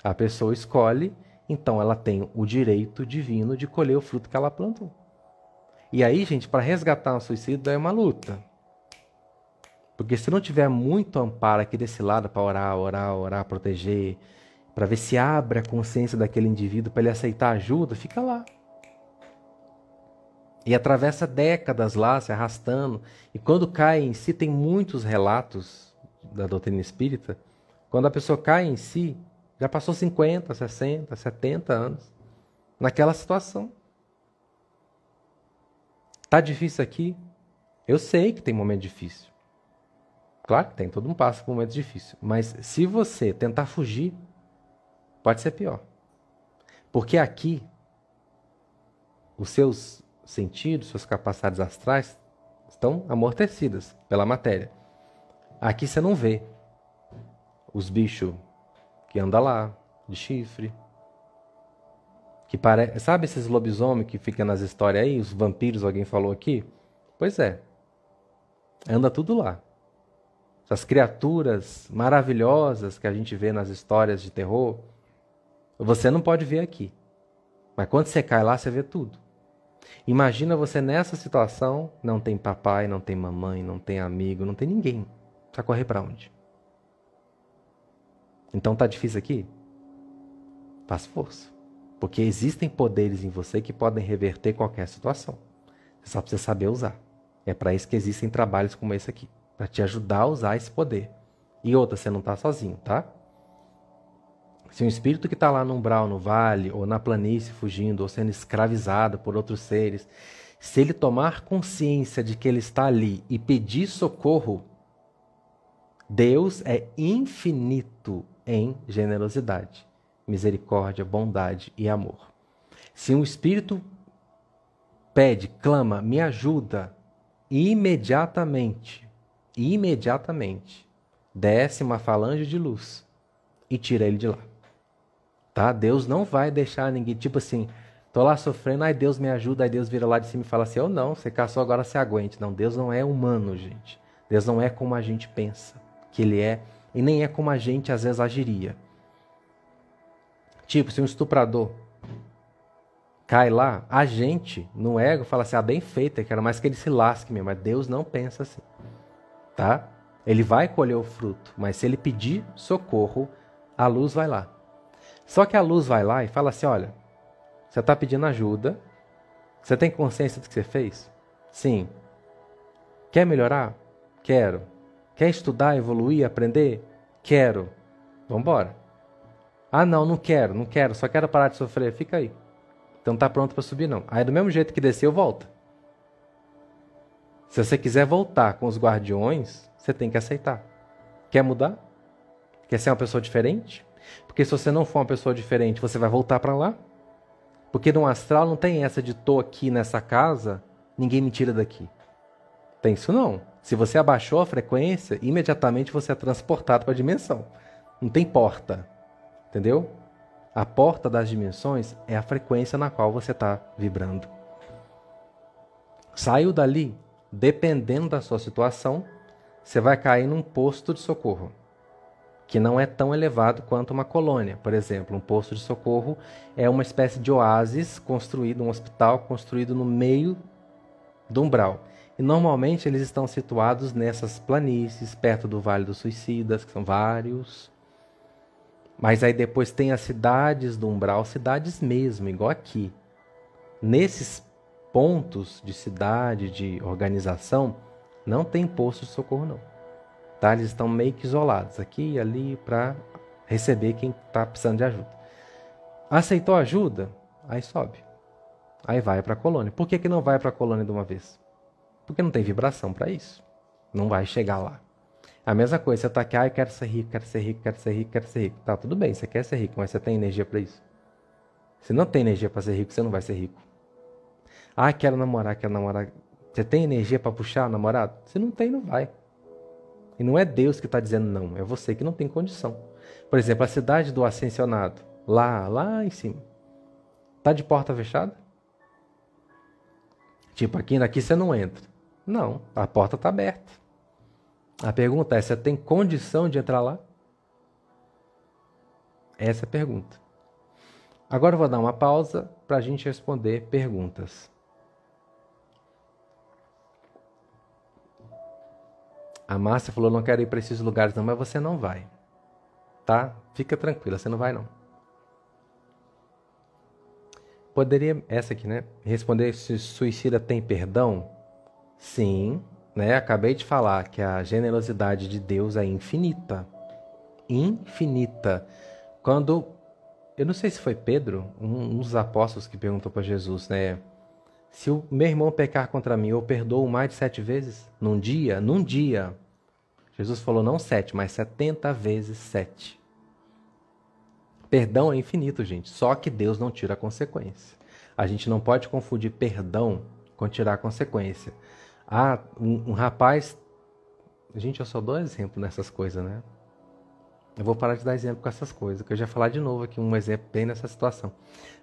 A pessoa escolhe, então ela tem o direito divino de colher o fruto que ela plantou. E aí, gente, para resgatar um suicídio é uma luta. Porque se não tiver muito amparo aqui desse lado para orar, proteger, para ver se abre a consciência daquele indivíduo para ele aceitar ajuda, fica lá. E atravessa décadas lá, se arrastando. E quando cai em si, tem muitos relatos da doutrina espírita. Quando a pessoa cai em si, já passou 50, 60, 70 anos naquela situação. Tá difícil aqui? Eu sei que tem momento difícil. Claro que tem, todo mundo passa por momentos difíceis. Mas se você tentar fugir, pode ser pior. Porque aqui, os seus sentidos, suas capacidades astrais estão amortecidas pela matéria. Aqui você não vê os bichos que andam lá, de chifre, que parece, sabe esses lobisomens que ficam nas histórias aí, os vampiros, alguém falou aqui? Pois é, anda tudo lá. Essas criaturas maravilhosas que a gente vê nas histórias de terror, você não pode ver aqui. Mas quando você cai lá, você vê tudo. Imagina você nessa situação, não tem papai, não tem mamãe, não tem amigo, não tem ninguém. Vai correr para onde? Então tá difícil aqui? Faz força. Porque existem poderes em você que podem reverter qualquer situação. Você só precisa saber usar. É para isso que existem trabalhos como esse aqui. Para te ajudar a usar esse poder. E outra, você não está sozinho, tá? Se um espírito que está lá no umbral, no vale, ou na planície fugindo, ou sendo escravizado por outros seres, se ele tomar consciência de que ele está ali e pedir socorro, Deus é infinito em generosidade, misericórdia, bondade e amor. Se um espírito pede, clama, me ajuda, imediatamente, desce uma falange de luz e tira ele de lá. Tá? Deus não vai deixar ninguém, tipo assim, tô lá sofrendo, ai Deus me ajuda, aí Deus vira lá de cima e fala assim, não, você caçou, agora você aguente. Não, Deus não é humano, gente. Deus não é como a gente pensa que ele é, e nem é como a gente às vezes agiria. Tipo, se um estuprador cai lá, a gente, no ego, fala assim, bem feito, eu quero mais que ele se lasque mesmo, mas Deus não pensa assim, tá? Ele vai colher o fruto, mas se ele pedir socorro, a luz vai lá. Só que a luz vai lá e fala assim, olha, você está pedindo ajuda, você tem consciência do que você fez? Sim. Quer melhorar? Quero. Quer estudar, evoluir, aprender? Quero. Vamos embora. Ah, não quero, só quero parar de sofrer. Fica aí. Você não está pronto para subir, não. Aí do mesmo jeito que desceu, volta. Se você quiser voltar com os guardiões, você tem que aceitar. Quer mudar? Quer ser uma pessoa diferente? Porque se você não for uma pessoa diferente, você vai voltar para lá? Porque no astral não tem essa de tô aqui nessa casa, ninguém me tira daqui. Tem isso não. Se você abaixou a frequência, imediatamente você é transportado para a dimensão. Não tem porta. Entendeu? A porta das dimensões é a frequência na qual você está vibrando. Saiu dali, dependendo da sua situação, você vai cair num posto de socorro, que não é tão elevado quanto uma colônia. Por exemplo, um posto de socorro é uma espécie de oásis construído, um hospital construído no meio do umbral. E normalmente eles estão situados nessas planícies, perto do Vale dos Suicidas, que são vários. Mas aí depois tem as cidades do umbral, cidades mesmo, igual aqui. Nesses pontos de cidade, de organização, não tem posto de socorro não. Tá? Eles estão meio que isolados, aqui e ali, para receber quem está precisando de ajuda. Aceitou ajuda? Aí sobe. Aí vai para a colônia. Por que não vai para a colônia de uma vez? Porque não tem vibração para isso. Não vai chegar lá. A mesma coisa, você está aqui, eu quero ser rico, quero ser rico, quero ser rico, quero ser rico. Tá, tudo bem, você quer ser rico, mas você tem energia para isso? Se não tem energia para ser rico, você não vai ser rico. Quero namorar, quero namorar. Você tem energia para puxar o namorado? Se não tem, não vai. E não é Deus que está dizendo não, é você que não tem condição. Por exemplo, a cidade do Ascensionado, lá em cima, está de porta fechada? Tipo, aqui você não entra. Não, a porta está aberta. A pergunta é, você tem condição de entrar lá? Essa é a pergunta. Agora eu vou dar uma pausa para a gente responder perguntas. A Márcia falou, não quero ir para esses lugares não, mas você não vai. Tá? Fica tranquila, você não vai não. Poderia, essa aqui, né? Responder se suicida tem perdão? Sim, né? Acabei de falar que a generosidade de Deus é infinita. Infinita. Quando, eu não sei se foi Pedro, um dos apóstolos que perguntou para Jesus, né? Se o meu irmão pecar contra mim, eu perdoo mais de 7 vezes? Num dia? Num dia. Jesus falou não 7, mas 70 vezes 7. Perdão é infinito, gente. Só que Deus não tira a consequência. A gente não pode confundir perdão com tirar a consequência. Um rapaz... Gente, eu só dou exemplo nessas coisas, né? Eu vou parar de dar exemplo com essas coisas, que eu já ia falar de novo aqui um exemplo bem nessa situação.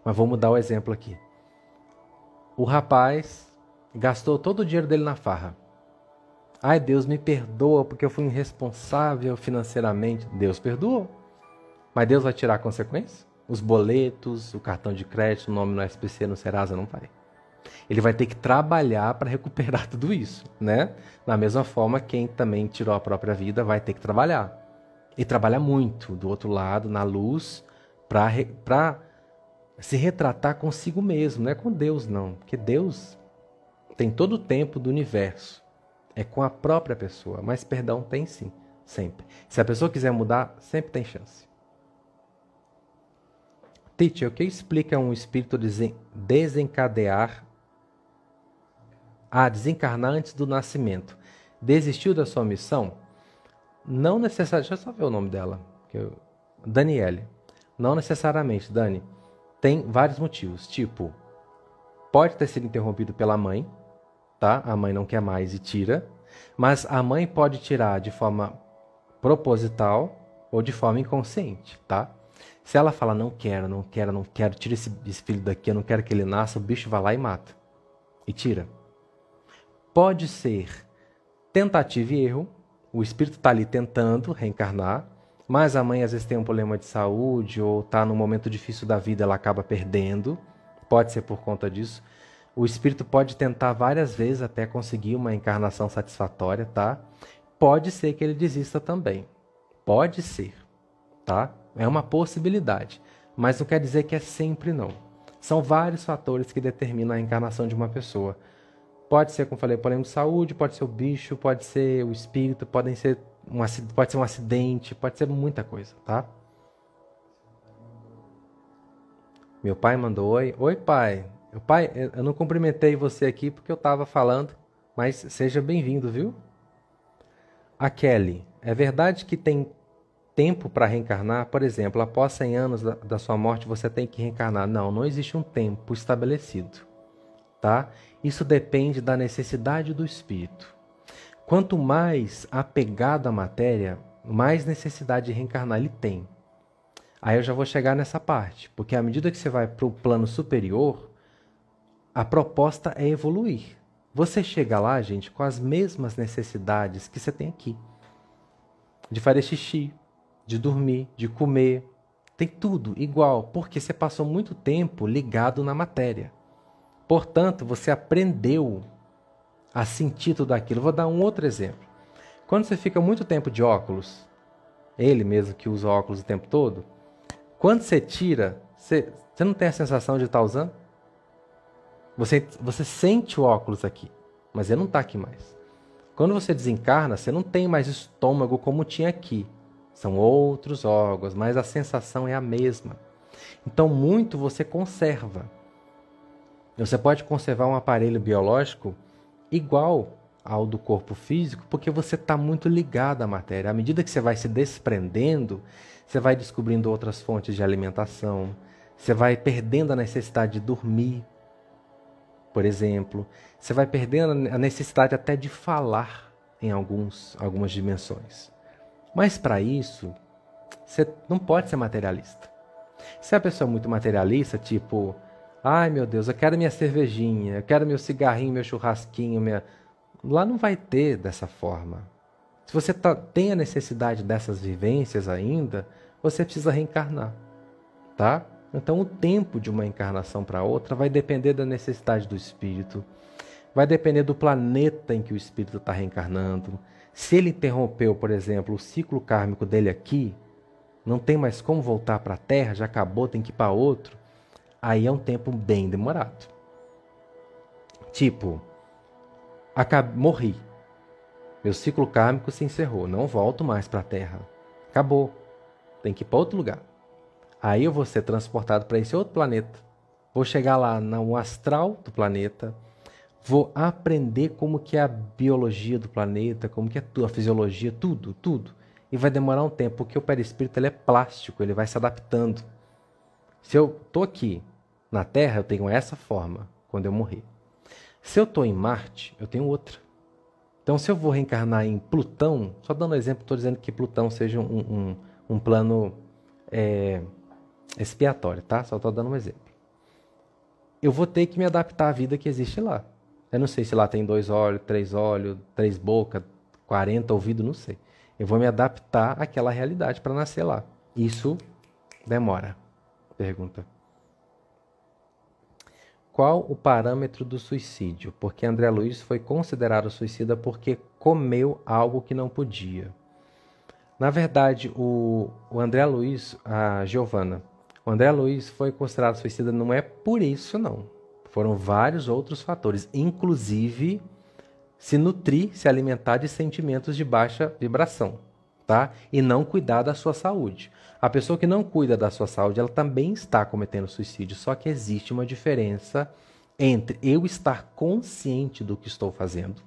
Mas vou mudar o exemplo aqui. O rapaz gastou todo o dinheiro dele na farra. Ai, Deus me perdoa porque eu fui irresponsável financeiramente. Deus perdoou. Mas Deus vai tirar a consequência? Os boletos, o cartão de crédito, o nome no SPC, no Serasa, não vai. Ele vai ter que trabalhar para recuperar tudo isso, né? Da mesma forma, quem também tirou a própria vida vai ter que trabalhar. E trabalhar muito, do outro lado, na luz, para se retratar consigo mesmo. Não é com Deus, não. Porque Deus tem todo o tempo do universo. É com a própria pessoa. Mas perdão tem sim, sempre. Se a pessoa quiser mudar, sempre tem chance. Teacher, o que explica um espírito desencadear desencarnar antes do nascimento? Desistiu da sua missão? Não necessariamente. Deixa eu só ver o nome dela. Daniele. Não necessariamente, Dani. Tem vários motivos. Tipo, pode ter sido interrompido pela mãe, tá? A mãe não quer mais e tira. Mas a mãe pode tirar de forma proposital ou de forma inconsciente, tá? Se ela fala, não quero, tira esse filho daqui, eu não quero que ele nasça, o bicho vai lá e mata. E tira. Pode ser tentativa e erro, o espírito está ali tentando reencarnar, mas a mãe às vezes tem um problema de saúde ou está num momento difícil da vida, ela acaba perdendo, pode ser por conta disso. O espírito pode tentar várias vezes até conseguir uma encarnação satisfatória, tá? Pode ser que ele desista também. Pode ser, tá? É uma possibilidade, mas não quer dizer que é sempre não. São vários fatores que determinam a encarnação de uma pessoa. Pode ser, como eu falei, problema de saúde, pode ser o bicho, pode ser o espírito, pode ser um acidente, pode ser muita coisa, tá? Meu pai mandou oi. Oi, pai. Pai, eu não cumprimentei você aqui porque eu estava falando, mas seja bem-vindo, viu? A Kelly, é verdade que tem tempo para reencarnar? Por exemplo, após 100 anos da sua morte, você tem que reencarnar. Não, não existe um tempo estabelecido, tá? Isso depende da necessidade do espírito. Quanto mais apegado à matéria, mais necessidade de reencarnar ele tem. Aí eu já vou chegar nessa parte, porque à medida que você vai para o plano superior, a proposta é evoluir. Você chega lá, gente, com as mesmas necessidades que você tem aqui. De fazer xixi, de dormir, de comer. Tem tudo igual, porque você passou muito tempo ligado na matéria. Portanto, você aprendeu a sentir tudo aquilo. Vou dar um outro exemplo. Quando você fica muito tempo de óculos, ele mesmo que usa óculos o tempo todo, quando você tira, você não tem a sensação de estar usando? Você sente o óculos aqui, mas ele não está aqui mais. Quando você desencarna, você não tem mais estômago como tinha aqui. São outros órgãos, mas a sensação é a mesma. Então, muito você conserva. Você pode conservar um aparelho biológico igual ao do corpo físico, porque você está muito ligado à matéria. À medida que você vai se desprendendo, você vai descobrindo outras fontes de alimentação, você vai perdendo a necessidade de dormir, por exemplo. Você vai perdendo a necessidade até de falar em algumas dimensões. Mas para isso, você não pode ser materialista. Se a pessoa é muito materialista, tipo, ai meu Deus, eu quero minha cervejinha, eu quero meu cigarrinho, meu churrasquinho, lá não vai ter dessa forma. Se você tem a necessidade dessas vivências ainda, você precisa reencarnar, tá? Então o tempo de uma encarnação para outra vai depender da necessidade do espírito, vai depender do planeta em que o espírito está reencarnando. Se ele interrompeu, por exemplo, o ciclo kármico dele aqui, não tem mais como voltar para a Terra, já acabou, tem que ir para outro, aí é um tempo bem demorado. Tipo, morri. Meu ciclo kármico se encerrou, não volto mais para a Terra. Acabou. Tem que ir para outro lugar. Aí eu vou ser transportado para esse outro planeta. Vou chegar lá no astral do planeta. Vou aprender como que é a biologia do planeta, como que é a fisiologia, tudo. E vai demorar um tempo, porque o perispírito ele é plástico, ele vai se adaptando. Se eu estou aqui na Terra, eu tenho essa forma quando eu morrer. Se eu estou em Marte, eu tenho outra. Então, se eu vou reencarnar em Plutão, só dando um exemplo, estou dizendo que Plutão seja um plano expiatório, tá? Só estou dando um exemplo. Eu vou ter que me adaptar à vida que existe lá. Eu não sei se lá tem 2 olhos, 3 bocas, 40 ouvidos, não sei. Eu vou me adaptar àquela realidade para nascer lá. Isso demora. Pergunta. Qual o parâmetro do suicídio? Porque André Luiz foi considerado suicida porque comeu algo que não podia. Na verdade, o André Luiz, a Giovana, o André Luiz foi considerado suicida não é por isso, não. Foram vários outros fatores, inclusive se nutrir, se alimentar de sentimentos de baixa vibração, tá? E não cuidar da sua saúde. A pessoa que não cuida da sua saúde, ela também está cometendo suicídio, só que existe uma diferença entre eu estar consciente do que estou fazendo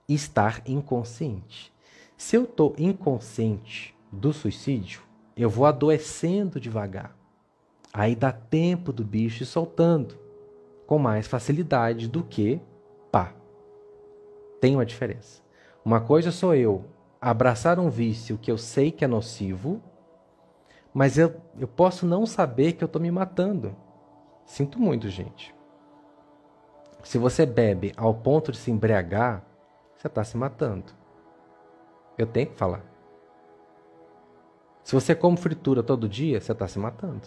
e estar inconsciente. Se eu estou inconsciente do suicídio, eu vou adoecendo devagar. Aí dá tempo do bicho ir soltando com mais facilidade do que pá. Tem uma diferença. Uma coisa sou eu abraçar um vício que eu sei que é nocivo, mas eu posso não saber que eu estou me matando. Sinto muito, gente. Se você bebe ao ponto de se embriagar, você está se matando. Eu tenho que falar. Se você come fritura todo dia, você está se matando.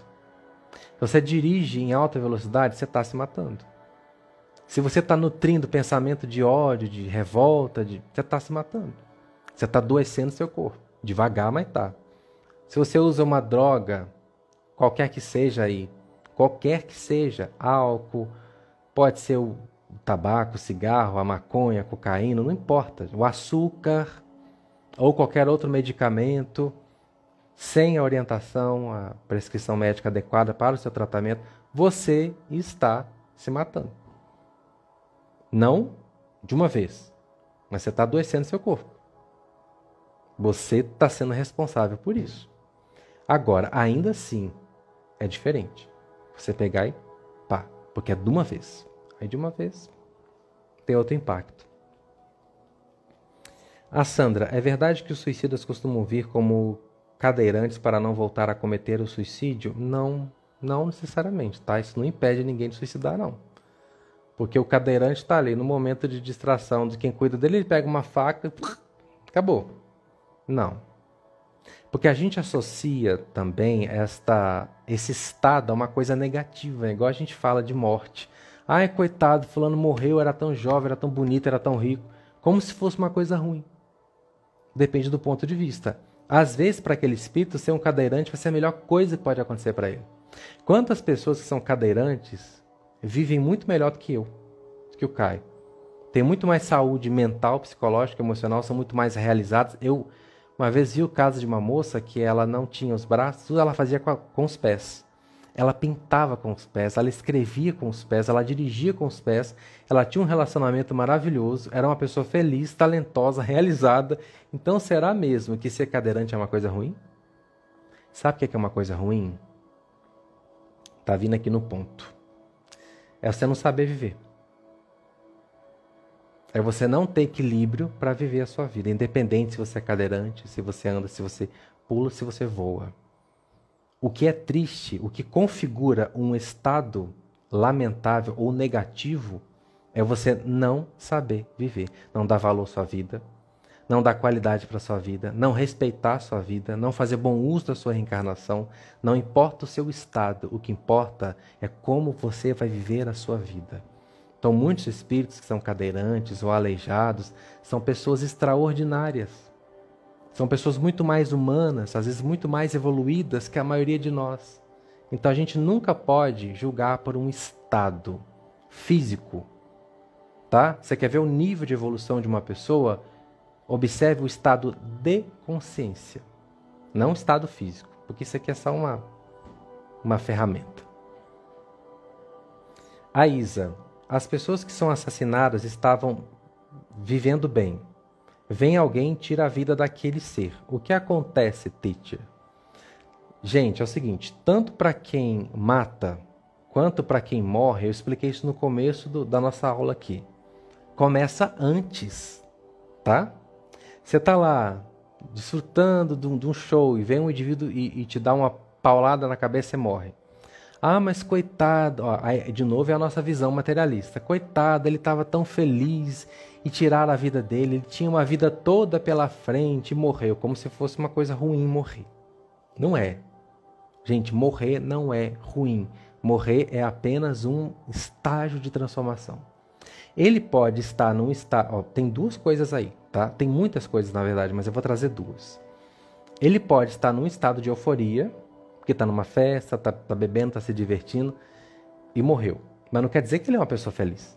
Se você dirige em alta velocidade, você está se matando. Se você está nutrindo pensamento de ódio, de revolta, você está se matando. Você está adoecendo seu corpo. Devagar, mas está. Se você usa uma droga, qualquer que seja aí, qualquer que seja, álcool, pode ser o tabaco, o cigarro, a maconha, a cocaína, não importa. O açúcar ou qualquer outro medicamento, sem a orientação, a prescrição médica adequada para o seu tratamento, você está se matando. Não de uma vez, mas você está adoecendo seu corpo. Você está sendo responsável por isso. Agora, ainda assim, é diferente. Você pegar e pá, porque é de uma vez. Aí de uma vez tem outro impacto. A Sandra, é verdade que os suicidas costumam vir como cadeirantes para não voltar a cometer o suicídio? Não, não necessariamente, tá? Isso não impede ninguém de suicidar, não. Porque o cadeirante está ali no momento de distração de quem cuida dele, ele pega uma faca e acabou. Não. Porque a gente associa também esse estado a uma coisa negativa, igual a gente fala de morte. Ai, coitado, fulano morreu, era tão jovem, era tão bonito, era tão rico. Como se fosse uma coisa ruim. Depende do ponto de vista. Às vezes, para aquele espírito, ser um cadeirante vai ser a melhor coisa que pode acontecer para ele. Quantas pessoas que são cadeirantes vivem muito melhor do que eu, do que o Caio? Tem muito mais saúde mental, psicológica, emocional, são muito mais realizados. Eu, uma vez, vi o caso de uma moça que ela não tinha os braços, tudo ela fazia com os pés. Ela pintava com os pés, ela escrevia com os pés, ela dirigia com os pés, ela tinha um relacionamento maravilhoso, era uma pessoa feliz, talentosa, realizada. Então, será mesmo que ser cadeirante é uma coisa ruim? Sabe o que é uma coisa ruim? Tá vindo aqui no ponto. É você não saber viver. É você não ter equilíbrio para viver a sua vida, independente se você é cadeirante, se você anda, se você pula, se você voa. O que é triste, o que configura um estado lamentável ou negativo, é você não saber viver, não dar valor à sua vida, não dar qualidade para a sua vida, não respeitar a sua vida, não fazer bom uso da sua reencarnação. Não importa o seu estado, o que importa é como você vai viver a sua vida. Então, muitos espíritos que são cadeirantes ou aleijados são pessoas extraordinárias. São pessoas muito mais humanas, às vezes muito mais evoluídas que a maioria de nós. Então a gente nunca pode julgar por um estado físico, tá? Você quer ver o nível de evolução de uma pessoa? Observe o estado de consciência, não o estado físico, porque isso aqui é só uma ferramenta. A Isa, as pessoas que são assassinadas estavam vivendo bem. Vem alguém e tira a vida daquele ser. O que acontece, teacher? Gente, é o seguinte, tanto para quem mata, quanto para quem morre, eu expliquei isso no começo da nossa aula aqui. Começa antes, tá? Você está lá, desfrutando de um show, e vem um indivíduo e te dá uma paulada na cabeça e morre. Ah, mas coitado, ó, aí, de novo é a nossa visão materialista. Coitado, ele estava tão feliz e tiraram a vida dele, ele tinha uma vida toda pela frente e morreu, como se fosse uma coisa ruim morrer. Não é. Gente, morrer não é ruim. Morrer é apenas um estágio de transformação. Ele pode estar num estado... Tem duas coisas aí, tá? Tem muitas coisas, na verdade, mas eu vou trazer duas. Ele pode estar num estado de euforia, porque está numa festa, está bebendo, está se divertindo, e morreu. Mas não quer dizer que ele é uma pessoa feliz.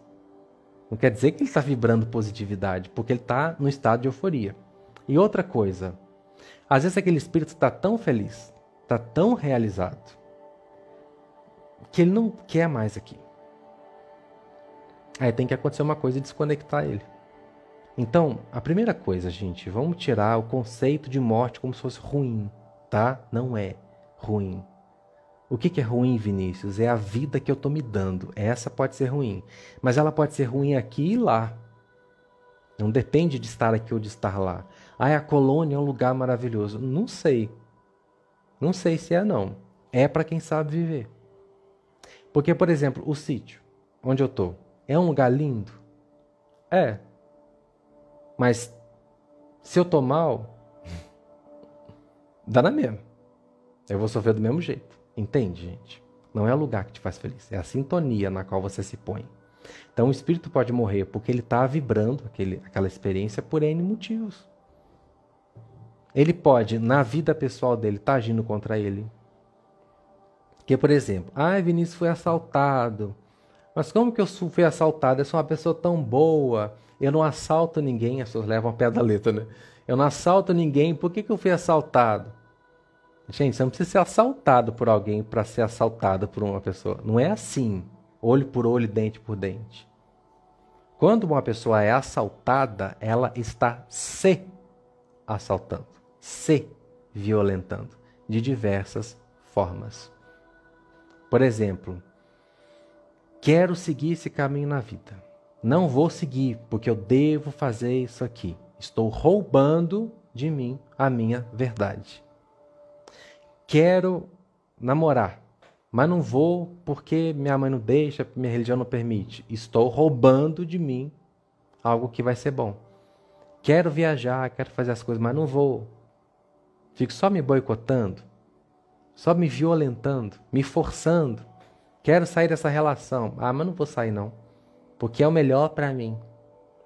Não quer dizer que ele está vibrando positividade, porque ele está no estado de euforia. E outra coisa, às vezes aquele espírito está tão feliz, está tão realizado, que ele não quer mais aqui. Aí tem que acontecer uma coisa e desconectar ele. Então, a primeira coisa, gente, vamos tirar o conceito de morte como se fosse ruim, tá? Não é ruim. O que é ruim, Vinícius? É a vida que eu estou me dando. Essa pode ser ruim. Mas ela pode ser ruim aqui e lá. Não depende de estar aqui ou de estar lá. Ah, a colônia é um lugar maravilhoso. Não sei. Não sei se é não. É para quem sabe viver. Porque, por exemplo, o sítio onde eu estou é um lugar lindo? É. Mas se eu estou mal, dá na mesma. Eu vou sofrer do mesmo jeito. Entende, gente? Não é o lugar que te faz feliz. É a sintonia na qual você se põe. Então o espírito pode morrer porque ele está vibrando aquela experiência por N motivos. Ele pode, na vida pessoal dele, estar agindo contra ele. Que, por exemplo, Vinícius foi assaltado. Mas como que eu fui assaltado? Eu sou uma pessoa tão boa. Eu não assalto ninguém. As pessoas levam a pé da letra, né? Eu não assalto ninguém. Por que eu fui assaltado? Gente, você não precisa ser assaltado por alguém para ser assaltado por uma pessoa. Não é assim, olho por olho, dente por dente. Quando uma pessoa é assaltada, ela está se assaltando, se violentando, de diversas formas. Por exemplo, quero seguir esse caminho na vida. Não vou seguir, porque eu devo fazer isso aqui. Estou roubando de mim a minha verdade. Quero namorar, mas não vou porque minha mãe não deixa, minha religião não permite. Estou roubando de mim algo que vai ser bom. Quero viajar, quero fazer as coisas, mas não vou. Fico só me boicotando, só me violentando, me forçando. Quero sair dessa relação. Ah, mas não vou sair não, porque é o melhor pra mim.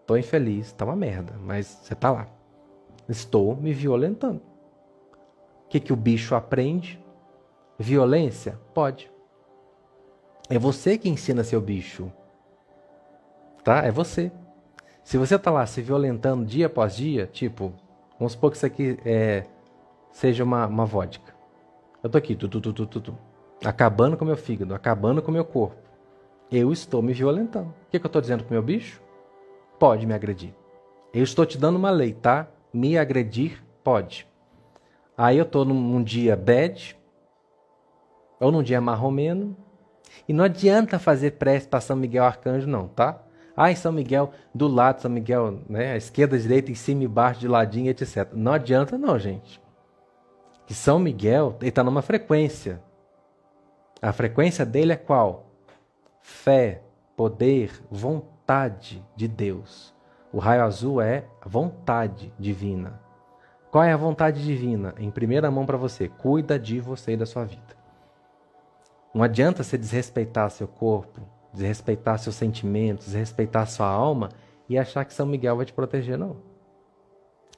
Tô infeliz, tá uma merda, mas você tá lá. Estou me violentando. O que o bicho aprende? Violência? Pode. É você que ensina seu bicho. Tá? É você. Se você tá lá se violentando dia após dia, tipo, vamos supor que isso aqui seja uma vodka. Eu tô aqui, acabando com o meu fígado, acabando com o meu corpo. Eu estou me violentando. O que eu tô dizendo pro meu bicho? Pode me agredir. Eu estou te dando uma lei, tá? Me agredir, pode. Aí eu tô num dia bad, ou num dia marromeno, e não adianta fazer prece para São Miguel Arcanjo não, tá? Ai, São Miguel do lado, São Miguel, né, à esquerda, à direita, em cima e embaixo, de ladinho, etc. Não adianta não, gente. Que São Miguel, ele está numa frequência. A frequência dele é qual? Fé, poder, vontade de Deus. O raio azul é vontade divina. Qual é a vontade divina? Em primeira mão para você. Cuida de você e da sua vida. Não adianta você desrespeitar seu corpo, desrespeitar seus sentimentos, desrespeitar sua alma e achar que São Miguel vai te proteger, não.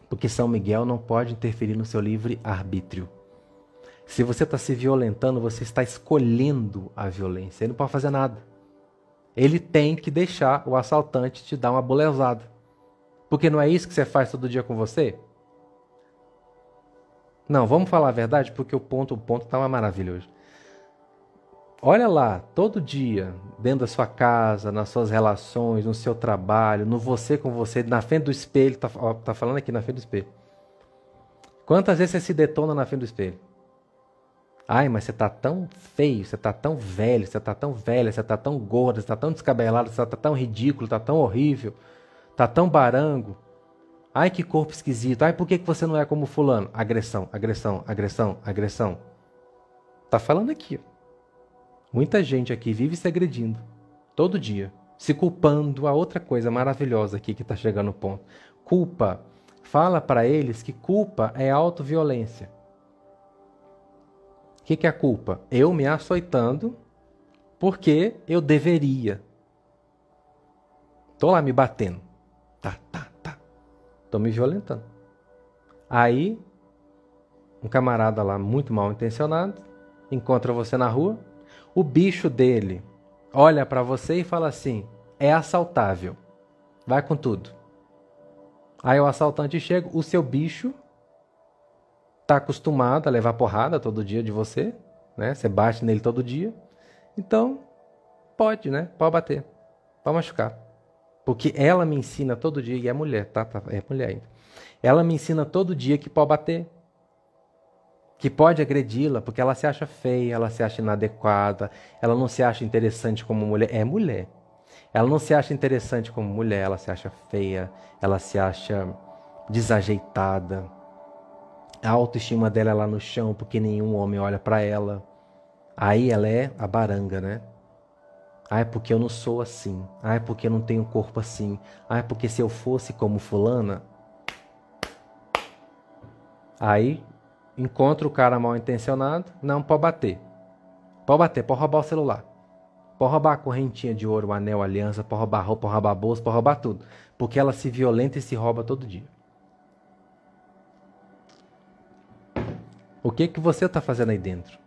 Porque São Miguel não pode interferir no seu livre arbítrio. Se você está se violentando, você está escolhendo a violência. Ele não pode fazer nada. Ele tem que deixar o assaltante te dar uma bolezada. Porque não é isso que você faz todo dia com você? Não, vamos falar a verdade, porque o ponto está uma maravilha hoje. Olha lá, todo dia, dentro da sua casa, nas suas relações, no seu trabalho, no você com você, na frente do espelho, tá falando aqui na frente do espelho. Quantas vezes você se detona na frente do espelho? Ai, mas você tá tão feio, você tá tão velho, você tá tão velha, você tá tão gorda, você tá tão descabelado, você tá tão ridículo, tá tão horrível, tá tão barango. Ai, que corpo esquisito. Ai, por que você não é como fulano? Agressão, agressão, agressão, agressão. Tá falando aqui, ó. Muita gente aqui vive se agredindo, todo dia, se culpando a outra coisa maravilhosa aqui que está chegando no ponto. Culpa. Fala para eles que culpa é autoviolência. O que é a culpa? Eu me açoitando porque eu deveria. Tô lá me batendo. Tá. Tô me violentando. Aí, um camarada lá muito mal intencionado encontra você na rua. O bicho dele olha para você e fala assim, é assaltável, vai com tudo. Aí o assaltante chega, o seu bicho está acostumado a levar porrada todo dia de você, né? Você bate nele todo dia, então pode, né? Pode bater, pode machucar. Porque ela me ensina todo dia, e é mulher, tá? É mulher ainda. Ela me ensina todo dia que pode bater. Que pode agredi-la, porque ela se acha feia, ela se acha inadequada, ela não se acha interessante como mulher. É mulher. Ela não se acha interessante como mulher, ela se acha feia, ela se acha desajeitada. A autoestima dela é lá no chão, porque nenhum homem olha para ela. Aí ela é a baranga, né? Ah, é porque eu não sou assim. Ah, é porque eu não tenho corpo assim. Ah, é porque se eu fosse como fulana... Aí... encontra o cara mal intencionado, não pode bater. Pode bater, pode roubar o celular. Pode roubar a correntinha de ouro, o anel, a aliança, pode roubar roupa, pode roubar a bolsa, pode roubar tudo. Porque ela se violenta e se rouba todo dia. O que você está fazendo aí dentro?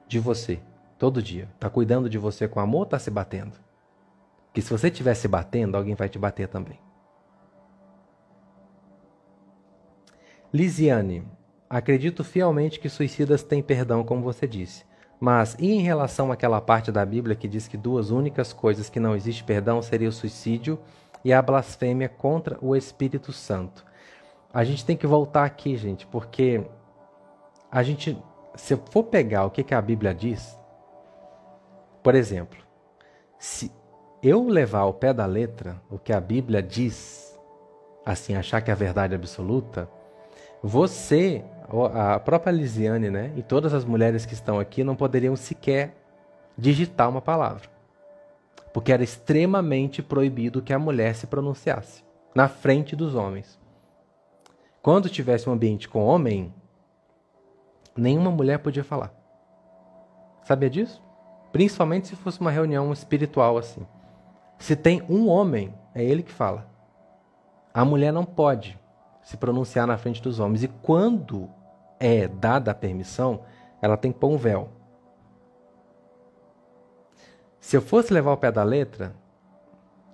De você, todo dia. Está cuidando de você com amor ou está se batendo? Porque se você estiver se batendo, alguém vai te bater também. Lisiane, acredito fielmente que suicidas têm perdão, como você disse. Mas, e em relação àquela parte da Bíblia que diz que duas únicas coisas que não existe perdão seria o suicídio e a blasfêmia contra o Espírito Santo? A gente tem que voltar aqui, gente, porque a gente, se eu for pegar o que a Bíblia diz, por exemplo, se eu levar ao pé da letra o que a Bíblia diz, assim, achar que é a verdade absoluta, você, a própria Lisiane, né, e todas as mulheres que estão aqui não poderiam sequer digitar uma palavra. Porque era extremamente proibido que a mulher se pronunciasse na frente dos homens. Quando tivesse um ambiente com homem, nenhuma mulher podia falar. Sabia disso? Principalmente se fosse uma reunião espiritual assim. Se tem um homem, é ele que fala. A mulher não pode se pronunciar na frente dos homens. E quando é dada a permissão, ela tem que pôr um véu. Se eu fosse levar ao pé da letra,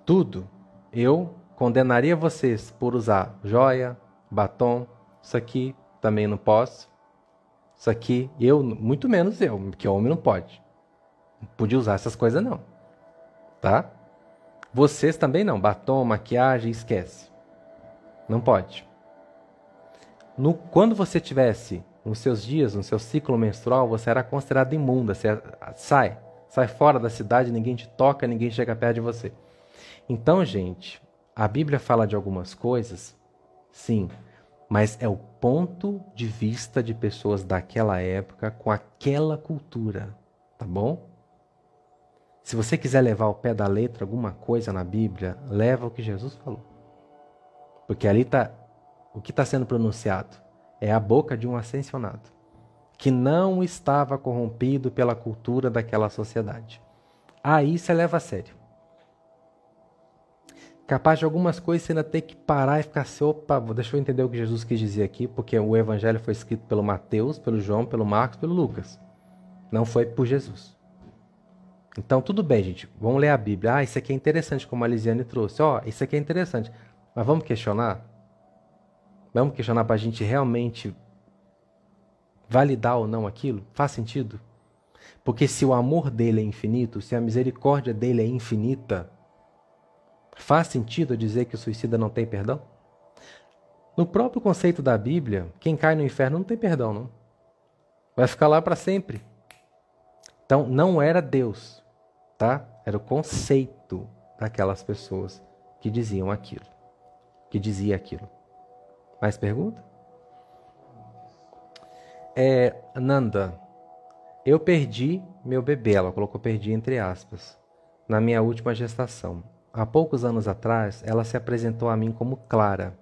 tudo, eu condenaria vocês por usar joia, batom, isso aqui também não posso. Isso aqui, eu, muito menos eu, porque homem não pode. Não podia usar essas coisas não. Tá? Vocês também não, batom, maquiagem, esquece. Não pode. Quando você tivesse nos seus dias, no seu ciclo menstrual, você era considerada imunda. Você sai fora da cidade, ninguém te toca, ninguém chega perto de você. Então, gente, a Bíblia fala de algumas coisas, sim, mas é o ponto de vista de pessoas daquela época, com aquela cultura, tá bom? Se você quiser levar ao pé da letra alguma coisa na Bíblia, leva o que Jesus falou. Porque ali está o que está sendo pronunciado. É a boca de um ascensionado, que não estava corrompido pela cultura daquela sociedade. Aí você leva a sério. Capaz de algumas coisas você ainda ter que parar e ficar assim, opa, deixa eu entender o que Jesus quis dizer aqui, porque o Evangelho foi escrito pelo Mateus, pelo João, pelo Marcos, pelo Lucas. Não foi por Jesus. Então, tudo bem, gente. Vamos ler a Bíblia. Ah, isso aqui é interessante, como a Lisiane trouxe. Ó, isso aqui é interessante. Mas vamos questionar? Vamos questionar para a gente realmente validar ou não aquilo? Faz sentido? Porque se o amor dele é infinito, se a misericórdia dele é infinita, faz sentido dizer que o suicida não tem perdão? No próprio conceito da Bíblia, quem cai no inferno não tem perdão, não. Vai ficar lá para sempre. Então, não era Deus, tá? Era o conceito daquelas pessoas que diziam aquilo, que dizia aquilo. Mais pergunta? Nanda, eu perdi meu bebê, ela colocou perdi entre aspas, na minha última gestação. Há poucos anos atrás, ela se apresentou a mim como Clara.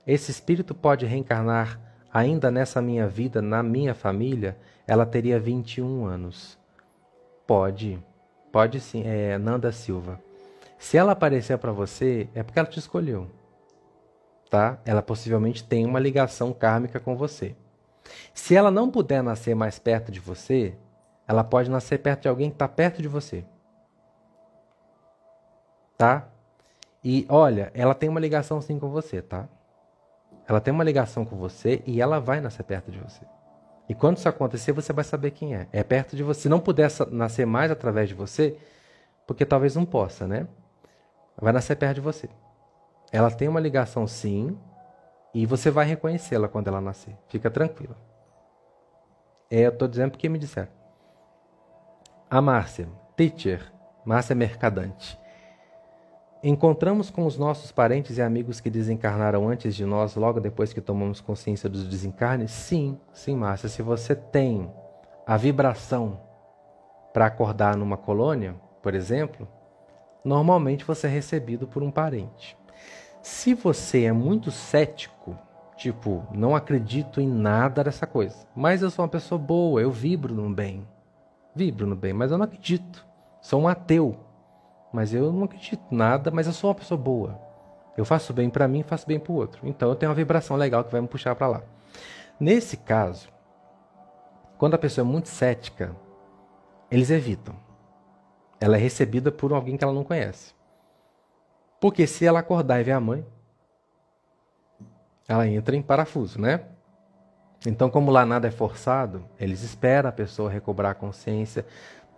Esse espírito pode reencarnar ainda nessa minha vida, na minha família? Ela teria 21 anos. Pode sim, Nanda Silva. Se ela aparecer para você, é porque ela te escolheu. Tá? Ela possivelmente tem uma ligação kármica com você. Se ela não puder nascer mais perto de você, ela pode nascer perto de alguém que está perto de você. Tá? E olha, ela tem uma ligação sim com você, tá? Ela tem uma ligação com você e ela vai nascer perto de você. E quando isso acontecer, você vai saber quem é. É perto de você. Se não puder nascer mais através de você, porque talvez não possa, né? Vai nascer perto de você. Ela tem uma ligação sim, e você vai reconhecê-la quando ela nascer. Fica tranquila. Eu estou dizendo porque me disseram. A Márcia, teacher, Márcia Mercadante. Encontramos com os nossos parentes e amigos que desencarnaram antes de nós, logo depois que tomamos consciência dos desencarnes? Sim, Márcia. Se você tem a vibração para acordar numa colônia, por exemplo, normalmente você é recebido por um parente. Se você é muito cético, tipo, não acredito em nada dessa coisa, mas eu sou uma pessoa boa, eu vibro no bem, mas eu não acredito. Sou um ateu, mas eu não acredito em nada, mas eu sou uma pessoa boa. Eu faço bem para mim e faço bem para o outro. Então eu tenho uma vibração legal que vai me puxar para lá. Nesse caso, quando a pessoa é muito cética, eles evitam. Ela é recebida por alguém que ela não conhece. Porque se ela acordar e ver a mãe, ela entra em parafuso, né? Então, como lá nada é forçado, eles esperam a pessoa recobrar a consciência,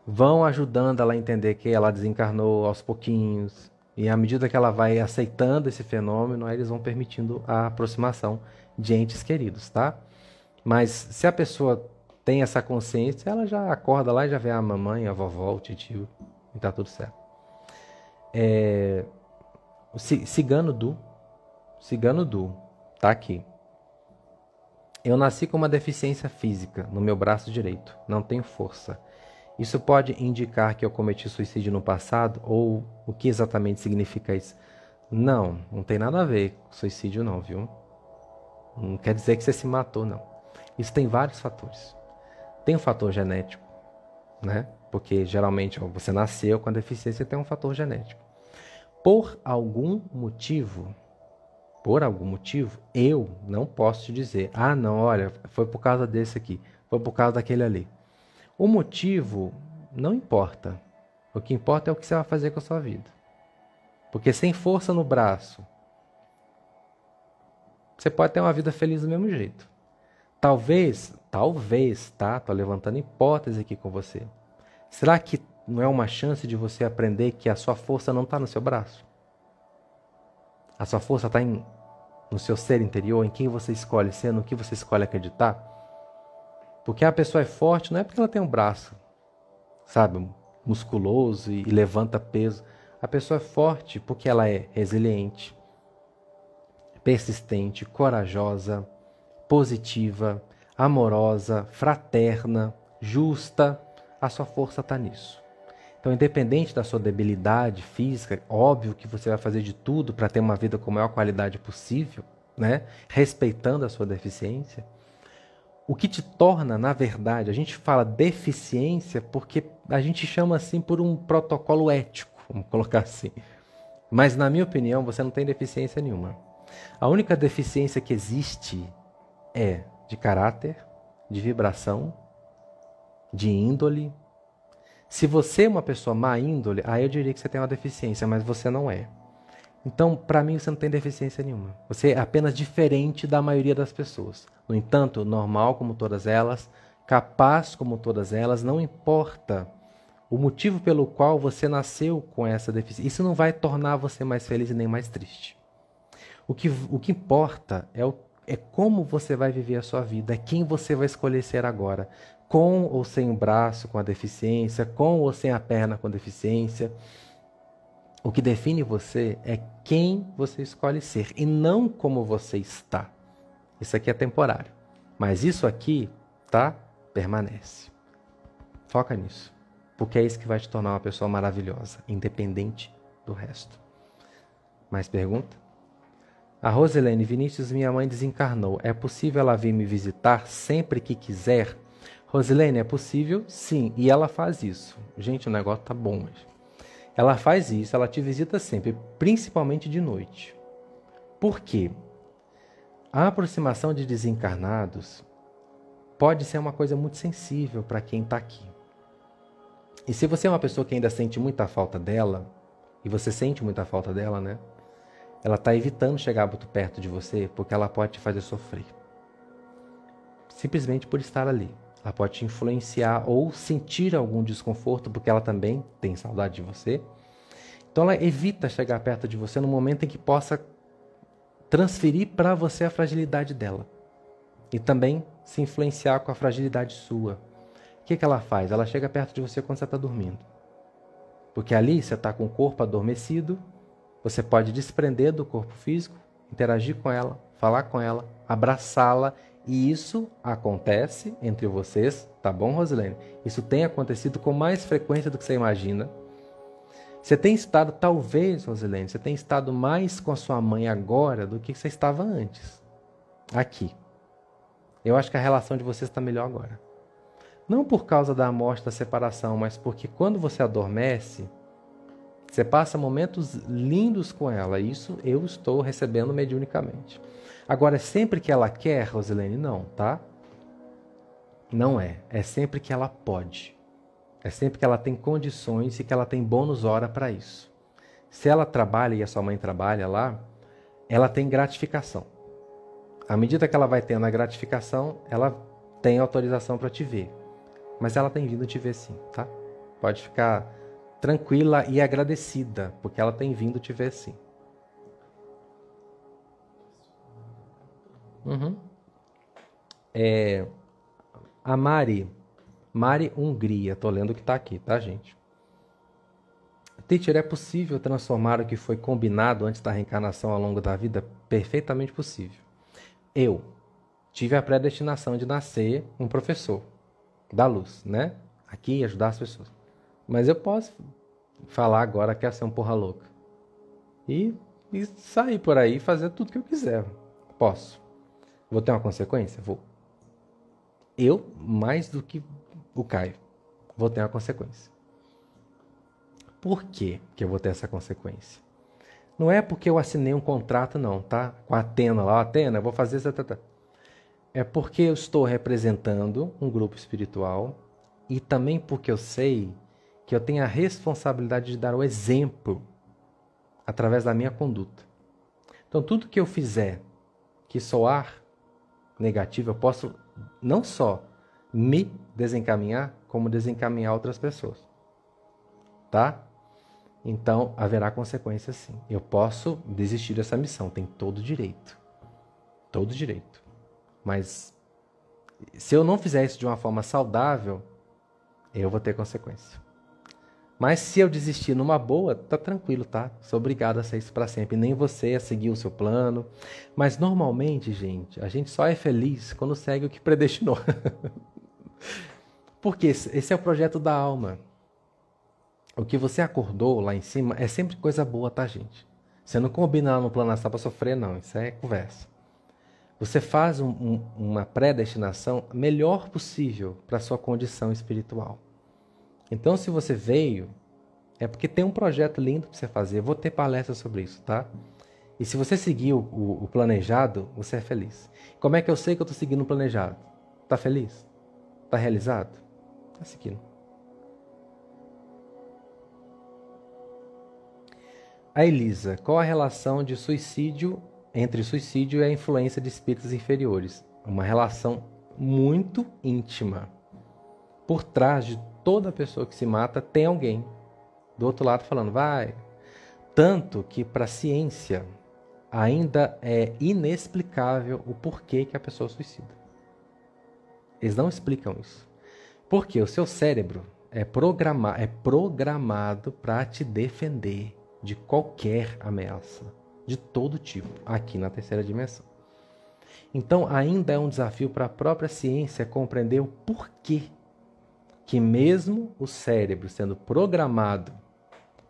vão ajudando ela a entender que ela desencarnou aos pouquinhos, e à medida que ela vai aceitando esse fenômeno, aí eles vão permitindo a aproximação de entes queridos, tá? Mas se a pessoa tem essa consciência, ela já acorda lá e já vê a mamãe, a vovó, o tio, e tá tudo certo. O Cigano Du, tá aqui. Eu nasci com uma deficiência física no meu braço direito, não tenho força. Isso pode indicar que eu cometi suicídio no passado ou o que exatamente significa isso? Não, não tem nada a ver com suicídio não, viu? Não quer dizer que você se matou, não. Isso tem vários fatores. Tem o fator genético, né? Porque geralmente você nasceu com a deficiência, tem um fator genético. Por algum motivo, eu não posso te dizer, ah não, olha, foi por causa desse aqui, foi por causa daquele ali. O motivo não importa. O que importa é o que você vai fazer com a sua vida. Porque sem força no braço, você pode ter uma vida feliz do mesmo jeito. Talvez, tá? Tô levantando hipótese aqui com você. Será que não é uma chance de você aprender que a sua força não está no seu braço? A sua força está no seu ser interior, em quem você escolhe ser, no que você escolhe acreditar? Porque a pessoa é forte não é porque ela tem um braço, sabe, musculoso e levanta peso. A pessoa é forte porque ela é resiliente, persistente, corajosa, positiva, amorosa, fraterna, justa. A sua força está nisso. Então, independente da sua debilidade física, óbvio que você vai fazer de tudo para ter uma vida com a maior qualidade possível, né? Respeitando a sua deficiência. O que te torna, na verdade, a gente fala deficiência porque a gente chama assim por um protocolo ético, vamos colocar assim. Mas, na minha opinião, você não tem deficiência nenhuma. A única deficiência que existe é de caráter, de vibração, de índole. Se você é uma pessoa má índole, aí eu diria que você tem uma deficiência, mas você não é. Então, para mim, você não tem deficiência nenhuma. Você é apenas diferente da maioria das pessoas. No entanto, normal como todas elas, capaz como todas elas, não importa o motivo pelo qual você nasceu com essa deficiência. Isso não vai tornar você mais feliz e nem mais triste. O que importa é como você vai viver a sua vida, é quem você vai escolher ser agora. Com ou sem o braço com a deficiência, com ou sem a perna com deficiência. O que define você é quem você escolhe ser e não como você está. Isso aqui é temporário, mas isso aqui, tá? Permanece. Foca nisso, porque é isso que vai te tornar uma pessoa maravilhosa, independente do resto. Mais pergunta? A Rosilene: Vinícius, minha mãe desencarnou. É possível ela vir me visitar sempre que quiser? Rosilene, é possível? Sim, e ela faz isso. Gente, o negócio tá bom hoje. Ela faz isso, ela te visita sempre, principalmente de noite. Por quê? A aproximação de desencarnados pode ser uma coisa muito sensível para quem está aqui. E se você é uma pessoa que ainda sente muita falta dela, e você sente muita falta dela, né? Ela está evitando chegar muito perto de você porque ela pode te fazer sofrer. Simplesmente por estar ali. Ela pode te influenciar ou sentir algum desconforto porque ela também tem saudade de você. Então ela evita chegar perto de você no momento em que possa transferir para você a fragilidade dela. E também se influenciar com a fragilidade sua. O que ela faz? Ela chega perto de você quando você está dormindo. Porque ali você está com o corpo adormecido, você pode desprender do corpo físico, interagir com ela, falar com ela, abraçá-la. E isso acontece entre vocês, tá bom, Rosilene? Isso tem acontecido com mais frequência do que você imagina. Você tem estado, talvez, Rosilene, você tem estado mais com a sua mãe agora do que você estava antes. Aqui. Eu acho que a relação de vocês está melhor agora. Não por causa da morte, da separação, mas porque quando você adormece, você passa momentos lindos com ela. Isso eu estou recebendo mediunicamente. Agora, é sempre que ela quer, Rosilene? Não, tá? Não é. É sempre que ela pode. É sempre que ela tem condições e que ela tem bônus hora para isso. Se ela trabalha e a sua mãe trabalha lá, ela tem gratificação. À medida que ela vai tendo a gratificação, ela tem autorização para te ver. Mas ela tem vindo te ver sim, tá? Pode ficar tranquila e agradecida, porque ela tem vindo te ver sim. A Mari Hungria, tô lendo o que tá aqui, tá, gente? Teacher, é possível transformar o que foi combinado antes da reencarnação ao longo da vida? Perfeitamente possível. Eu tive a predestinação de nascer um professor da luz, né? Aqui ajudar as pessoas. Mas eu posso falar agora que é ser um porra louca. E sair por aí e fazer tudo que eu quiser. Posso. Vou ter uma consequência? Vou. Eu, mais do que o Caio, vou ter uma consequência. Por quê que eu vou ter essa consequência? Não é porque eu assinei um contrato, não, tá? Com a Atena lá, Atena, eu vou fazer isso, É porque eu estou representando um grupo espiritual e também porque eu sei que eu tenho a responsabilidade de dar o exemplo através da minha conduta. Então, tudo que eu fizer que soar negativo, eu posso não só me desencaminhar, como desencaminhar outras pessoas. Tá? Então, haverá consequências sim. Eu posso desistir dessa missão, tem todo direito. Todo direito. Mas, se eu não fizer isso de uma forma saudável, eu vou ter consequência. Mas se eu desistir numa boa, tá tranquilo, tá? Sou obrigado a ser isso para sempre. Nem você a seguir o seu plano. Mas normalmente, gente, a gente só é feliz quando segue o que predestinou. Porque esse é o projeto da alma. O que você acordou lá em cima é sempre coisa boa, tá, gente? Você não combina lá no plano astral para sofrer, não. Isso é conversa. Você faz uma predestinação melhor possível para a sua condição espiritual. Então, se você veio, é porque tem um projeto lindo para você fazer. Eu vou ter palestra sobre isso, tá? E se você seguir o planejado, você é feliz. Como é que eu sei que eu estou seguindo o planejado? Tá feliz? Tá realizado? Tá seguindo. A Elisa, qual a relação de suicídio entre suicídio e a influência de espíritos inferiores? Uma relação muito íntima. Por trás de toda pessoa que se mata tem alguém do outro lado falando, vai. Tanto que para a ciência ainda é inexplicável o porquê que a pessoa suicida. Eles não explicam isso. Porque o seu cérebro é programado para te defender de qualquer ameaça, de todo tipo, aqui na terceira dimensão. Então, ainda é um desafio para a própria ciência compreender o porquê que mesmo o cérebro sendo programado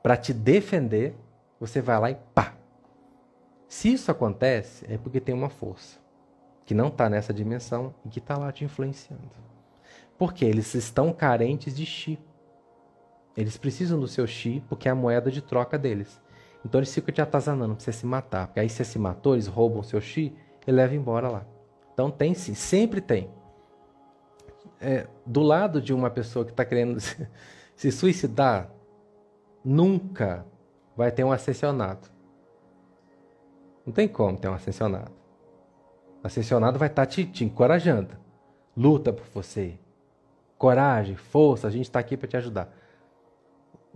para te defender, você vai lá e pá! Se isso acontece, é porque tem uma força que não está nessa dimensão e que está lá te influenciando. Porque eles estão carentes de chi. Eles precisam do seu chi porque é a moeda de troca deles. Então eles ficam te atazanando para você se matar. Porque aí você se matou, eles roubam o seu chi e levam embora lá. Então tem sim, sempre tem. Do lado de uma pessoa que está querendo se suicidar, nunca vai ter um ascensionado. Não tem como ter um ascensionado. O ascensionado vai estar te encorajando. Luta por você. Coragem, força, a gente está aqui para te ajudar.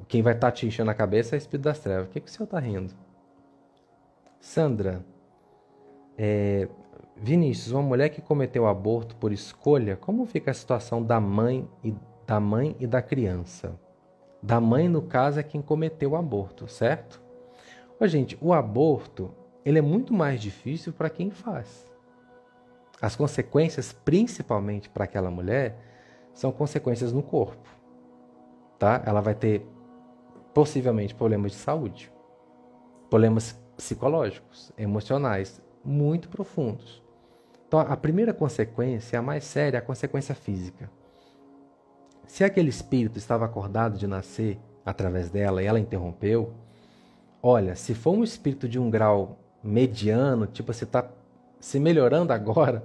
Quem vai estar te enchendo a cabeça é o Espírito das Trevas. O que o senhor está rindo? Sandra, Vinícius, uma mulher que cometeu aborto por escolha, como fica a situação da mãe e da criança? Da mãe, no caso, é quem cometeu o aborto, certo? Gente, o aborto ele é muito mais difícil para quem faz. As consequências, principalmente para aquela mulher, são consequências no corpo. Tá? Ela vai ter, possivelmente, problemas de saúde, problemas psicológicos, emocionais, muito profundos. Então, a primeira consequência, a mais séria, é a consequência física. Se aquele espírito estava acordado de nascer através dela e ela interrompeu, olha, se for um espírito de um grau mediano, tipo você está se melhorando agora,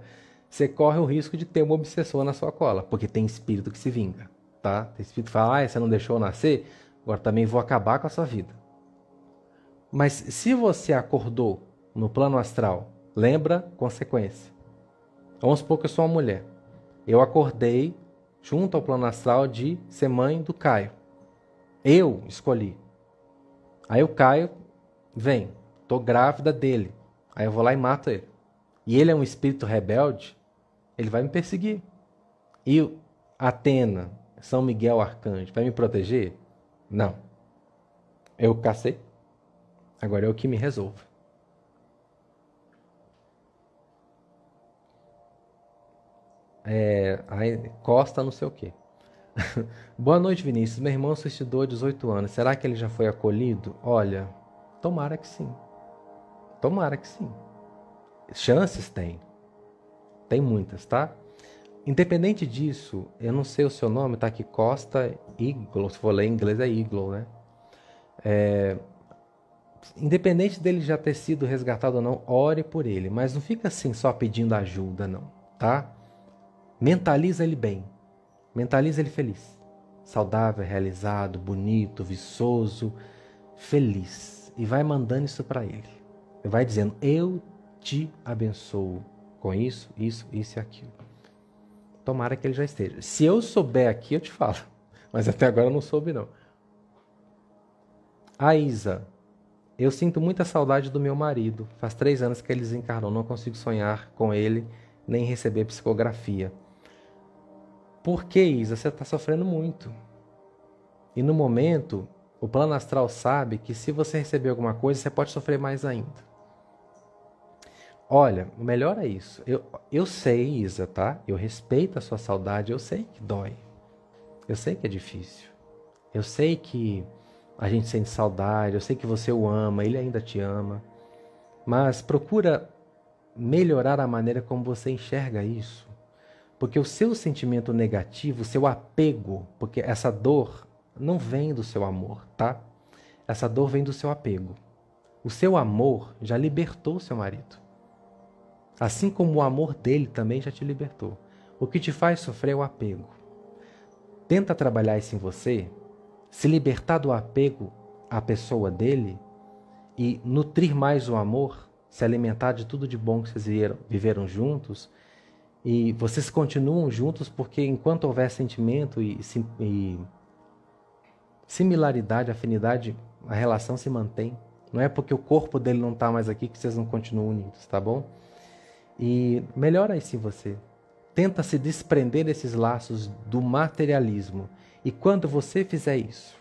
você corre o risco de ter uma obsessor na sua cola, porque tem espírito que se vinga, tá? Tem espírito que fala, você não deixou eu nascer, agora também vou acabar com a sua vida. Mas se você acordou no plano astral Lembra? Consequência. Vamos supor que eu sou uma mulher. Eu acordei junto ao plano astral de ser mãe do Caio. Eu escolhi. Aí o Caio vem. Tô grávida dele. Aí eu vou lá e mato ele. E ele é um espírito rebelde, ele vai me perseguir. E Atena, São Miguel Arcanjo, vai me proteger? Não. Eu cacei. Agora é o que me resolve. Aí, Costa não sei o quê. Boa noite, Vinícius. Meu irmão suicidou há 18 anos. Será que ele já foi acolhido? Olha, tomara que sim. Tomara que sim. Chances tem. Tem muitas, tá? Independente disso, eu não sei o seu nome, tá aqui Costa Iglo. Se for ler em inglês é Iglo, né? Independente dele já ter sido resgatado ou não, ore por ele. Mas não fica assim só pedindo ajuda, não, tá? Mentaliza ele bem. Mentaliza ele feliz. Saudável, realizado, bonito, viçoso, feliz. E vai mandando isso para ele. E vai dizendo, eu te abençoo com isso, isso, isso e aquilo. Tomara que ele já esteja. Se eu souber aqui, eu te falo. Mas até agora eu não soube, não. A Isa. Eu sinto muita saudade do meu marido. Faz 3 anos que ele desencarnou. Não consigo sonhar com ele, nem receber psicografia. Por que, Isa? Você está sofrendo muito. E no momento, o plano astral sabe que se você receber alguma coisa, você pode sofrer mais ainda. Olha, o melhor é isso. Eu sei, Isa, tá? Eu respeito a sua saudade. Eu sei que dói. Eu sei que é difícil. Eu sei que a gente sente saudade. Eu sei que você o ama. Ele ainda te ama. Mas procura melhorar a maneira como você enxerga isso. Porque o seu sentimento negativo, o seu apego, porque essa dor não vem do seu amor, tá? Essa dor vem do seu apego. O seu amor já libertou seu marido. Assim como o amor dele também já te libertou. O que te faz sofrer é o apego. Tenta trabalhar isso em você, se libertar do apego à pessoa dele e nutrir mais o amor, se alimentar de tudo de bom que vocês viveram juntos. E vocês continuam juntos porque enquanto houver sentimento e similaridade, afinidade, a relação se mantém. Não é porque o corpo dele não está mais aqui que vocês não continuam unidos, tá bom? E melhora isso em você. Tenta se desprender desses laços do materialismo. E quando você fizer isso,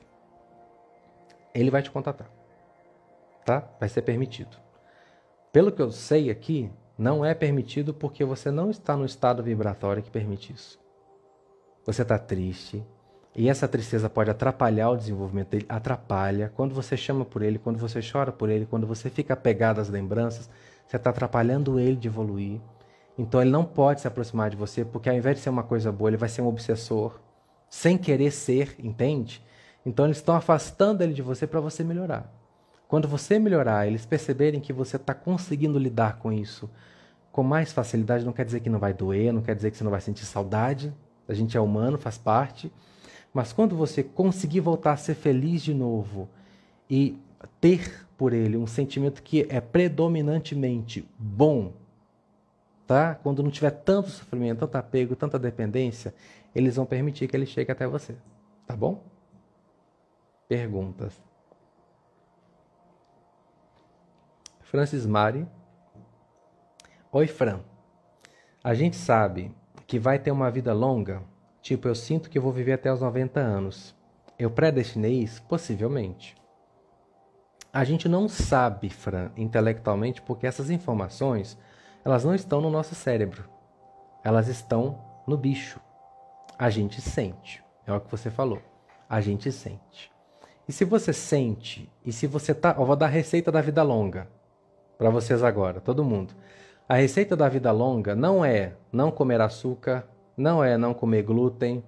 ele vai te contatar. Tá? Vai ser permitido. Pelo que eu sei aqui, não é permitido porque você não está no estado vibratório que permite isso. Você está triste. E essa tristeza pode atrapalhar o desenvolvimento dele. Atrapalha. Quando você chama por ele, quando você chora por ele, quando você fica apegado às lembranças, você está atrapalhando ele de evoluir. Então ele não pode se aproximar de você, porque ao invés de ser uma coisa boa, ele vai ser um obsessor, sem querer ser, entende? Então eles estão afastando ele de você para você melhorar. Quando você melhorar, eles perceberem que você está conseguindo lidar com isso com mais facilidade, não quer dizer que não vai doer, não quer dizer que você não vai sentir saudade. A gente é humano, faz parte. Mas quando você conseguir voltar a ser feliz de novo e ter por ele um sentimento que é predominantemente bom, tá? Quando não tiver tanto sofrimento, tanto apego, tanta dependência, eles vão permitir que ele chegue até você, tá bom? Perguntas. Francis Mari. Oi, Fran. A gente sabe que vai ter uma vida longa? Tipo, eu sinto que vou viver até os 90 anos. Eu predestinei isso? Possivelmente. A gente não sabe, Fran, intelectualmente, porque essas informações, elas não estão no nosso cérebro. Elas estão no bicho. A gente sente. É o que você falou. A gente sente. E se você sente, e se você tá... Eu vou dar a receita da vida longa para vocês agora, todo mundo. A receita da vida longa não é não comer açúcar, não é não comer glúten,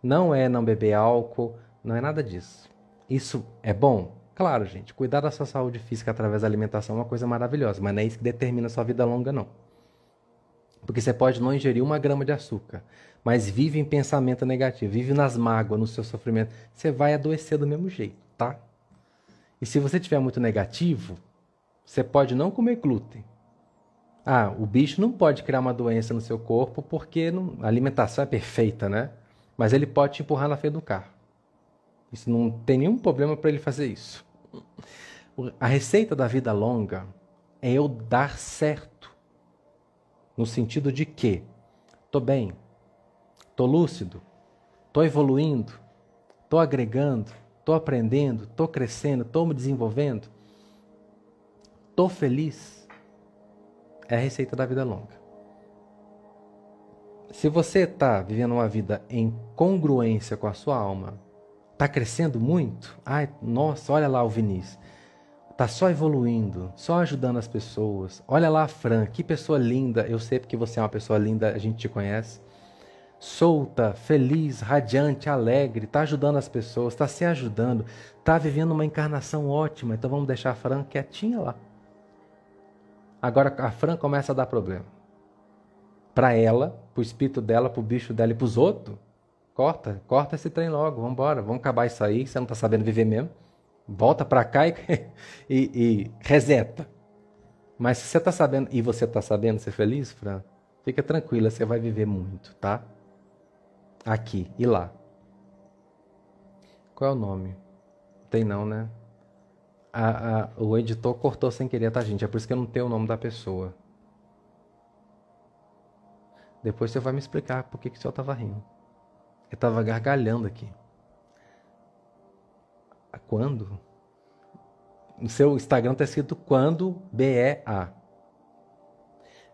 não é não beber álcool, não é nada disso. Isso é bom? Claro, gente, cuidar da sua saúde física através da alimentação é uma coisa maravilhosa, mas não é isso que determina a sua vida longa, não. Porque você pode não ingerir 1 grama de açúcar, mas vive em pensamento negativo, vive nas mágoas, no seu sofrimento, você vai adoecer do mesmo jeito, tá? E se você estiver muito negativo, você pode não comer glúten. Ah, o bicho não pode criar uma doença no seu corpo porque a alimentação é perfeita, né? Mas ele pode te empurrar na frente do carro. Isso não tem nenhum problema para ele fazer isso. A receita da vida longa é eu dar certo. No sentido de que estou bem, estou lúcido, estou evoluindo, estou agregando, estou aprendendo, estou crescendo, estou me desenvolvendo, estou feliz. É a receita da vida longa. Se você está vivendo uma vida em congruência com a sua alma, está crescendo muito, ai, nossa, olha lá o Vinícius, está só evoluindo, só ajudando as pessoas, olha lá a Fran, que pessoa linda, eu sei porque você é uma pessoa linda, a gente te conhece, solta, feliz, radiante, alegre, está ajudando as pessoas, está se ajudando, está vivendo uma encarnação ótima, então vamos deixar a Fran quietinha lá. Agora a Fran começa a dar problema. Para ela, para o espírito dela, para o bicho dela e para os outros, corta esse trem logo, vamos embora, vamos acabar isso aí, você não está sabendo viver mesmo. Volta para cá e reseta. Mas se você está sabendo, e você está sabendo ser feliz, Fran, fica tranquila, você vai viver muito, tá? Aqui e lá. Qual é o nome? Tem não, né? O editor cortou sem querer, tá, gente? É por isso que eu não tenho o nome da pessoa. Depois você vai me explicar por que o senhor estava rindo. Eu estava gargalhando aqui. Quando? No seu Instagram está escrito quando, BEA.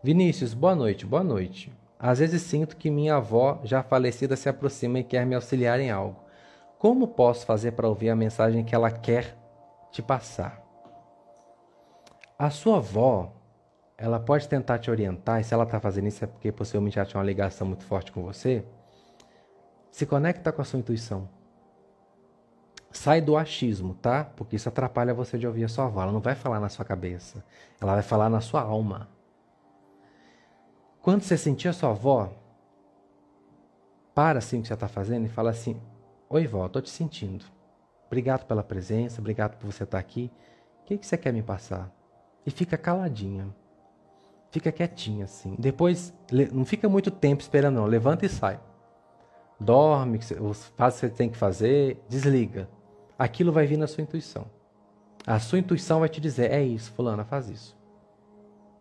Vinícius, boa noite, boa noite. Às vezes sinto que minha avó, já falecida, se aproxima e quer me auxiliar em algo. Como posso fazer para ouvir a mensagem que ela quer te passar? A sua avó, ela pode tentar te orientar, e se ela está fazendo isso é porque possivelmente já tinha uma ligação muito forte com você. Se conecta com a sua intuição. Sai do achismo, tá? Porque isso atrapalha você de ouvir a sua avó. Ela não vai falar na sua cabeça. Ela vai falar na sua alma. Quando você sentir a sua avó, para assim o que você está fazendo e fala assim: oi, vó, estou te sentindo. Obrigado pela presença, obrigado por você estar aqui. O que você quer me passar? E fica caladinha. Fica quietinha assim. Depois, não fica muito tempo esperando não. Levanta e sai. Dorme, faz o que você tem que fazer, desliga. Aquilo vai vir na sua intuição. A sua intuição vai te dizer: é isso, fulana, faz isso.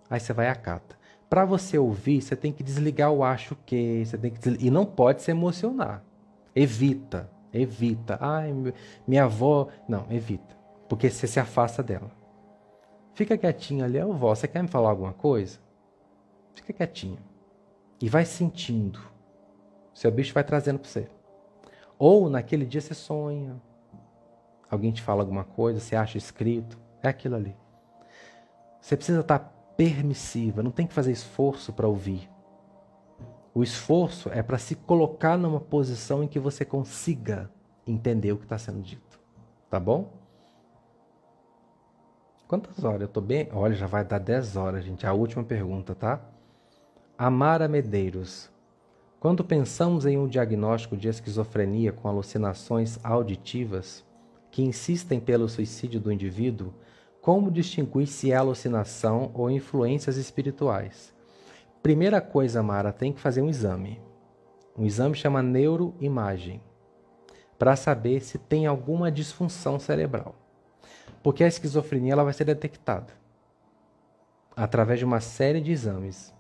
Aí você vai e acata. Para você ouvir, você tem que desligar o acho que, você tem que e não pode se emocionar. Evita. Ai, minha avó, não, evita, porque você se afasta dela. Fica quietinha ali, ô vó, você quer me falar alguma coisa? Fica quietinha. E vai sentindo. Seu bicho vai trazendo para você. Ou naquele dia você sonha. Alguém te fala alguma coisa, você acha escrito. É aquilo ali. Você precisa estar permissiva, não tem que fazer esforço para ouvir. O esforço é para se colocar numa posição em que você consiga entender o que está sendo dito. Tá bom? Quantas horas? Eu estou bem? Olha, já vai dar 10 horas, gente. A última pergunta, tá? Amara Medeiros. Quando pensamos em um diagnóstico de esquizofrenia com alucinações auditivas que insistem pelo suicídio do indivíduo, como distinguir se é alucinação ou influências espirituais? Primeira coisa, Mara, tem que fazer um exame. Um exame chama neuroimagem, para saber se tem alguma disfunção cerebral. Porque a esquizofrenia ela vai ser detectada através de uma série de exames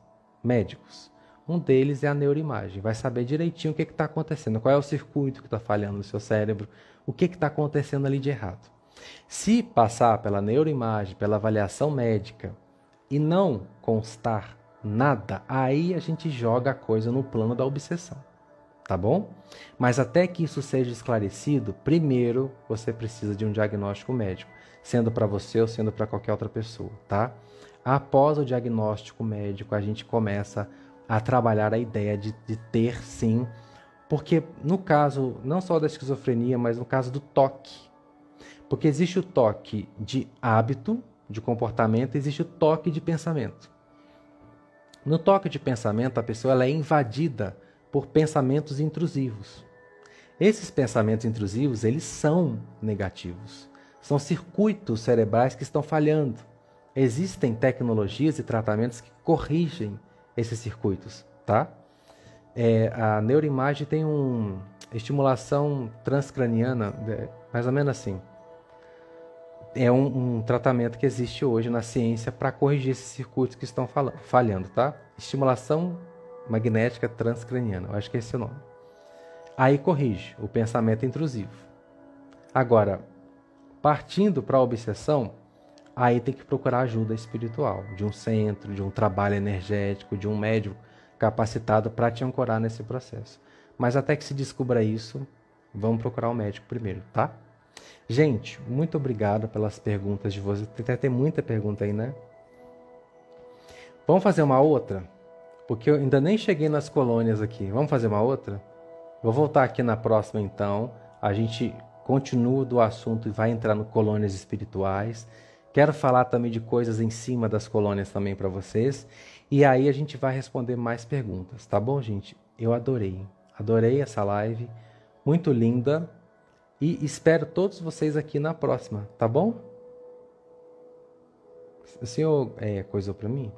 médicos. Um deles é a neuroimagem. Vai saber direitinho o que está acontecendo, qual é o circuito que está falhando no seu cérebro, o que está acontecendo ali de errado. Se passar pela neuroimagem, pela avaliação médica e não constar nada, aí a gente joga a coisa no plano da obsessão, tá bom? Mas até que isso seja esclarecido, primeiro você precisa de um diagnóstico médico, sendo para você ou sendo para qualquer outra pessoa, tá? Após o diagnóstico médico, a gente começa a trabalhar a ideia de ter sim, porque no caso, não só da esquizofrenia, mas no caso do toque, porque existe o toque de hábito, de comportamento, existe o toque de pensamento. No toque de pensamento, a pessoa ela é invadida por pensamentos intrusivos. Esses pensamentos intrusivos, eles são negativos. São circuitos cerebrais que estão falhando. existem tecnologias e tratamentos que corrigem esses circuitos, tá? A neuroimagem tem uma estimulação transcraniana, mais ou menos assim. É um tratamento que existe hoje na ciência para corrigir esses circuitos que estão falhando, tá? Estimulação magnética transcraniana, eu acho que é esse o nome. Aí corrige o pensamento intrusivo. Agora, partindo para a obsessão, aí tem que procurar ajuda espiritual, de um centro, de um trabalho energético, de um médium capacitado para te ancorar nesse processo. Mas até que se descubra isso, vamos procurar o médico primeiro, tá? Gente, muito obrigado pelas perguntas de vocês. Tem muita pergunta aí, né? Vamos fazer uma outra? Porque eu ainda nem cheguei nas colônias aqui. Vamos fazer uma outra? Vou voltar aqui na próxima, então. A gente continua do assunto e vai entrar no colônias espirituais. Quero falar também de coisas em cima das colônias também para vocês. E aí a gente vai responder mais perguntas, tá bom, gente? Eu adorei. Adorei essa live. Muito linda. E espero todos vocês aqui na próxima, tá bom? O senhor coisou para mim?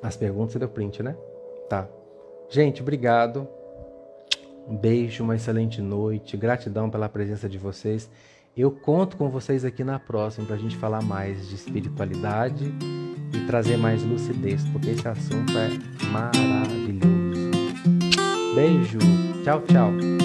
As perguntas você deu print, né? Tá. Gente, obrigado. Um beijo, uma excelente noite. Gratidão pela presença de vocês. Eu conto com vocês aqui na próxima para a gente falar mais de espiritualidade e trazer mais lucidez, porque esse assunto é maravilhoso. Beijo. Tchau, tchau.